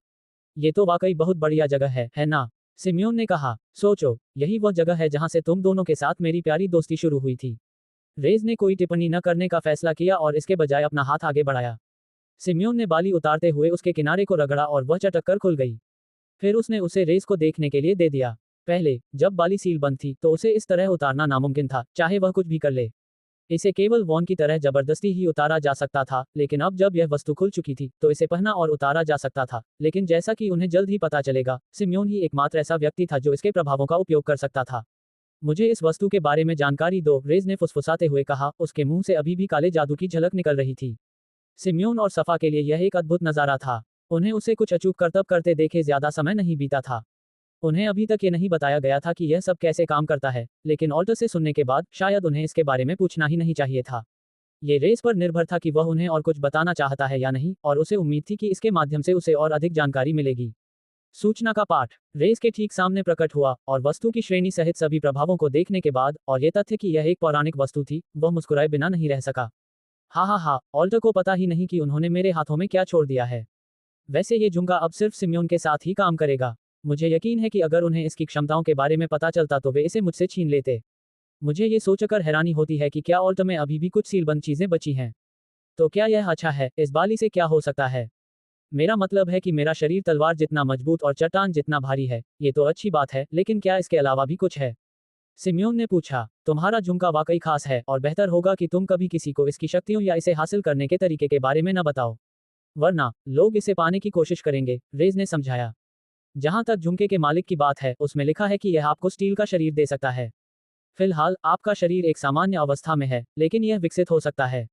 ये तो वाकई बहुत बढ़िया जगह है ना? सिम्योन ने कहा। सोचो, यही वह जगह है जहां से तुम दोनों के साथ मेरी प्यारी दोस्ती शुरू हुई थी। रेज ने कोई टिप्पणी न करने का फैसला किया और इसके बजाय अपना हाथ आगे बढ़ाया। सिम्योन ने बाली उतारते हुए उसके किनारे को रगड़ा और वह चटक कर खुल गई। फिर उसने उसे रेस को देखने के लिए दे दिया। पहले, जब बाली सील बंद थी, तो उसे इस तरह उतारना नामुमकिन था, चाहे वह कुछ भी कर ले। इसे केवल वॉन की तरह जबरदस्ती ही उतारा जा सकता था, लेकिन अब जब यह वस्तु खुल चुकी थी, तो इसे पहना और उतारा जा सकता था। लेकिन जैसा कि उन्हें जल्द ही पता चलेगा, सिम्योन ही एकमात्र ऐसा व्यक्ति था जो इसके प्रभावों का उपयोग कर सकता था। मुझे इस वस्तु के बारे में जानकारी दो, रेज ने फुसफुसाते हुए कहा, उसके मुंह से अभी भी काले जादू की झलक निकल रही थी। सिम्योन और सफा के लिए यह एक अद्भुत नजारा था। उन्हें उसे कुछ अचूक करतब करते देखे ज्यादा समय नहीं बीता था। उन्हें अभी तक ये नहीं बताया गया था कि यह सब कैसे काम करता है, लेकिन ऑल्टर से सुनने के बाद शायद उन्हें इसके बारे में पूछना ही नहीं चाहिए था। ये रेस पर निर्भर था कि वह उन्हें और कुछ बताना चाहता है या नहीं, और उसे उम्मीद थी कि इसके माध्यम से उसे और अधिक जानकारी मिलेगी। सूचना का पाठ रेस के ठीक सामने प्रकट हुआ, और वस्तु की श्रेणी सहित सभी प्रभावों को देखने के बाद और ये तथ्य कि यह एक पौराणिक वस्तु थी, वह मुस्कुराए बिना नहीं रह सका। हा, ऑल्टर को पता ही नहीं कि उन्होंने मेरे हाथों में क्या छोड़ दिया है। वैसे ये झुमका अब सिर्फ सिम्योन के साथ ही काम करेगा। मुझे यकीन है कि अगर उन्हें इसकी क्षमताओं के बारे में पता चलता तो वे इसे मुझसे छीन लेते। मुझे ये सोचकर हैरानी होती है कि क्या ऑल्टर में अभी भी कुछ सीलबंद चीजें बची हैं। तो क्या यह अच्छा है? इस बाली से क्या हो सकता है? मेरा मतलब है कि मेरा शरीर तलवार जितना मजबूत और चट्टान जितना भारी है। ये तो अच्छी बात है, लेकिन क्या इसके अलावा भी कुछ है? सिम्योन ने पूछा। तुम्हारा झुमका वाकई खास है, और बेहतर होगा कि तुम कभी किसी को इसकी शक्तियों या इसे हासिल करने के तरीके के बारे में न बताओ, वरना लोग इसे पाने की कोशिश करेंगे, रेज ने समझाया। जहां तक झुमके के मालिक की बात है, उसमें लिखा है कि यह आपको स्टील का शरीर दे सकता है। फिलहाल आपका शरीर एक सामान्य अवस्था में है, लेकिन यह विकसित हो सकता है।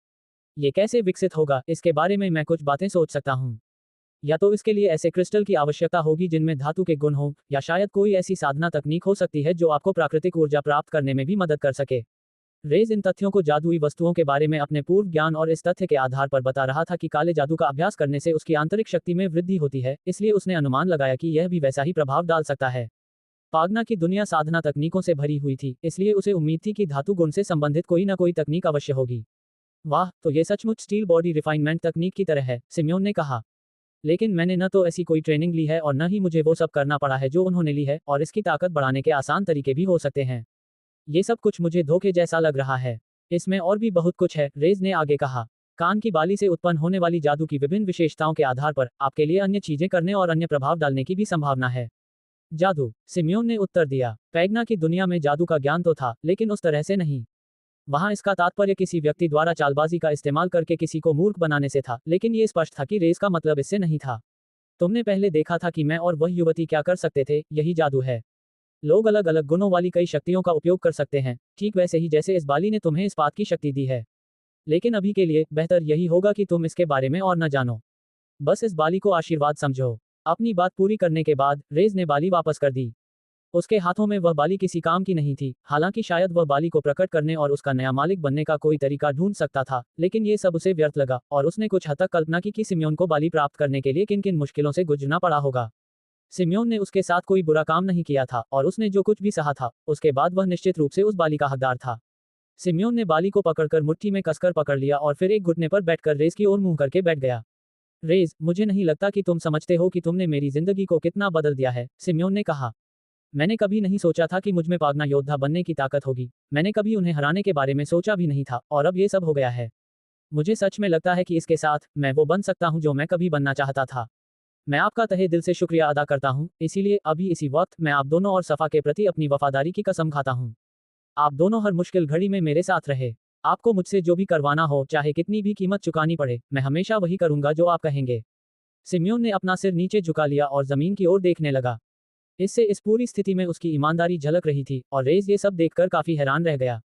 ये कैसे विकसित होगा, इसके बारे में मैं कुछ बातें सोच सकता हूँ। या तो इसके लिए ऐसे क्रिस्टल की आवश्यकता होगी जिनमें धातु के गुण हो, या शायद कोई ऐसी साधना तकनीक हो सकती है जो आपको प्राकृतिक ऊर्जा प्राप्त करने में भी मदद कर सके। रेज इन तथ्यों को जादुई वस्तुओं के बारे में अपने पूर्व ज्ञान और इस तथ्य के आधार पर बता रहा था कि काले जादू का अभ्यास करने से उसकी आंतरिक शक्ति में वृद्धि होती है, इसलिए उसने अनुमान लगाया कि यह भी वैसा ही प्रभाव डाल सकता है। पागना की दुनिया साधना तकनीकों से भरी हुई थी, इसलिए उसे उम्मीद थी कि धातु गुण से संबंधित कोई न कोई तकनीक अवश्य होगी। वाह, तो ये सचमुच स्टील बॉडी रिफाइनमेंट तकनीक की तरह है, सिम्योन ने कहा। लेकिन मैंने न तो ऐसी कोई ट्रेनिंग ली है और न ही मुझे वो सब करना पड़ा है जो उन्होंने ली है, और इसकी ताकत बढ़ाने के आसान तरीके भी हो सकते हैं। ये सब कुछ मुझे धोखे जैसा लग रहा है। इसमें और भी बहुत कुछ है, रेज ने आगे कहा। कान की बाली से उत्पन्न होने वाली जादू की विभिन्न विशेषताओं के आधार पर आपके लिए अन्य चीजें करने और अन्य प्रभाव डालने की भी संभावना है। जादू, सिम्योन ने उत्तर दिया। पैगना की दुनिया में जादू का ज्ञान तो था, लेकिन उस तरह से नहीं। वहां इसका तात्पर्य किसी व्यक्ति द्वारा चालबाजी का इस्तेमाल करके किसी को मूर्ख बनाने से था, लेकिन ये स्पष्ट था कि रेस का मतलब इससे नहीं था। तुमने पहले देखा था कि मैं और वह युवती क्या कर सकते थे, यही जादू है। लोग अलग अलग गुणों वाली कई शक्तियों का उपयोग कर सकते हैं, ठीक वैसे ही जैसे इस बाली ने तुम्हें इस्पात की शक्ति दी है। लेकिन अभी के लिए बेहतर यही होगा कि तुम इसके बारे में और न जानो। बस इस बाली को आशीर्वाद समझो। अपनी बात पूरी करने के बाद रेज ने बाली वापस कर दी। उसके हाथों में वह बाली किसी काम की नहीं थी, हालांकि शायद वह बाली को प्रकट करने और उसका नया मालिक बनने का कोई तरीका ढूंढ सकता था, लेकिन ये सब उसे व्यर्थ लगा, और उसने कुछ हद तक कल्पना की कि सिम्योन को बाली प्राप्त करने के लिए किन किन मुश्किलों से गुजरना पड़ा होगा। सिम्योन ने उसके साथ कोई बुरा काम नहीं किया था, और उसने जो कुछ भी सहा था, उसके बाद वह निश्चित रूप से उस बाली का हकदार था। सिम्योन ने बाली को पकड़कर मुट्ठी में कसकर पकड़ लिया और फिर एक घुटने पर बैठकर रेस की ओर मुंह करके बैठ गया। रेज, मुझे नहीं लगता कि तुम समझते हो कि तुमने मेरी जिंदगी को कितना बदल दिया है, सिम्योन ने कहा। मैंने कभी नहीं सोचा था कि मुझमें पागना योद्धा बनने की ताकत होगी। मैंने कभी उन्हें हराने के बारे में सोचा भी नहीं था, और अब ये सब हो गया है। मुझे सच में लगता है कि इसके साथ मैं वो बन सकता हूँ जो मैं कभी बनना चाहता था। मैं आपका तहे दिल से शुक्रिया अदा करता हूँ, इसीलिए अभी इसी वक्त मैं आप दोनों और सफा के प्रति अपनी वफादारी की कसम खाता हूँ। आप दोनों हर मुश्किल घड़ी में मेरे साथ रहे। आपको मुझसे जो भी करवाना हो, चाहे कितनी भी कीमत चुकानी पड़े, मैं हमेशा वही करूंगा जो आप कहेंगे। सिम्योन ने अपना सिर नीचे झुका लिया और जमीन की ओर देखने लगा। इससे इस पूरी स्थिति में उसकी ईमानदारी झलक रही थी, और रेज ये सब देखकर काफी हैरान रह गया।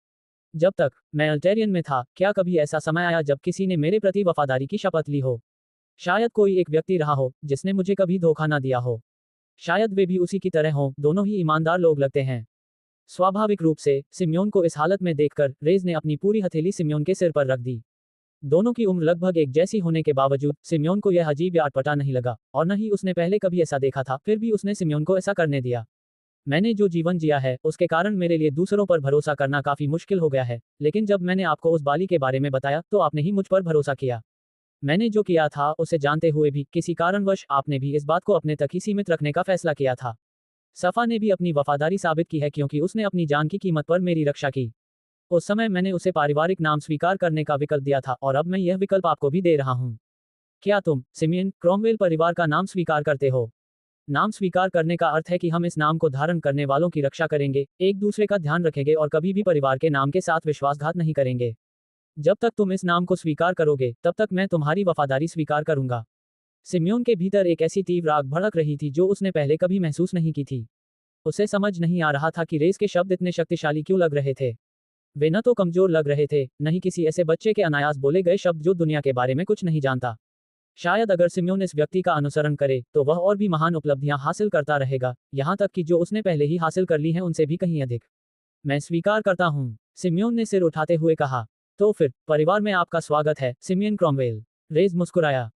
जब तक मैं अल्टेरियन में था, क्या कभी ऐसा समय आया जब किसी ने मेरे प्रति वफादारी की शपथ ली हो? शायद कोई एक व्यक्ति रहा हो जिसने मुझे कभी धोखा ना दिया हो। शायद वे भी उसी की तरह हों, दोनों ही ईमानदार लोग लगते हैं। स्वाभाविक रूप से सिम्योन को इस हालत में देखकर रेज ने अपनी पूरी हथेली सिम्योन के सिर पर रख दी। दोनों की उम्र लगभग एक जैसी होने के बावजूद सिम्योन को यह अजीब या अटपटा नहीं लगा, और न ही उसने पहले कभी ऐसा देखा था, फिर भी उसने सिम्योन को ऐसा करने दिया। मैंने जो जीवन जिया है, उसके कारण मेरे लिए दूसरों पर भरोसा करना काफी मुश्किल हो गया है, लेकिन जब मैंने आपको उस बाली के बारे में बताया तो आपने ही मुझ पर भरोसा किया। मैंने जो किया था उसे जानते हुए भी किसी कारणवश आपने भी इस बात को अपने तक ही सीमित रखने का फैसला किया था। सफा ने भी अपनी वफादारी साबित की है, क्योंकि उसने अपनी जान की कीमत पर मेरी रक्षा की। उस समय मैंने उसे पारिवारिक नाम स्वीकार करने का विकल्प दिया था, और अब मैं यह विकल्प आपको भी दे रहा हूं। क्या तुम सिमियन क्रॉमवेल परिवार का नाम स्वीकार करते हो? नाम स्वीकार करने का अर्थ है कि हम इस नाम को धारण करने वालों की रक्षा करेंगे, एक दूसरे का ध्यान रखेंगे और कभी भी परिवार के नाम के साथ विश्वासघात नहीं करेंगे। जब तक तुम इस नाम को स्वीकार करोगे, तब तक मैं तुम्हारी वफादारी स्वीकार करूंगा। सिम्योन के भीतर एक ऐसी तीव्र आग भड़क रही थी जो उसने पहले कभी महसूस नहीं की थी। उसे समझ नहीं आ रहा था कि रेस के शब्द इतने शक्तिशाली क्यों लग रहे थे। वे न तो कमजोर लग रहे थे, न ही किसी ऐसे बच्चे के अनायास बोले गए शब्द जो दुनिया के बारे में कुछ नहीं जानता। शायद अगर सिम्योन इस व्यक्ति का अनुसरण करे तो वह और भी महान उपलब्धियां हासिल करता रहेगा, यहां तक कि जो उसने पहले ही हासिल कर ली हैं उनसे भी कहीं अधिक। मैं स्वीकार करता हूं, सिम्योन ने सिर उठाते हुए कहा। तो फिर परिवार में आपका स्वागत है, सिमियन क्रॉमवेल। रेज मुस्कुराया।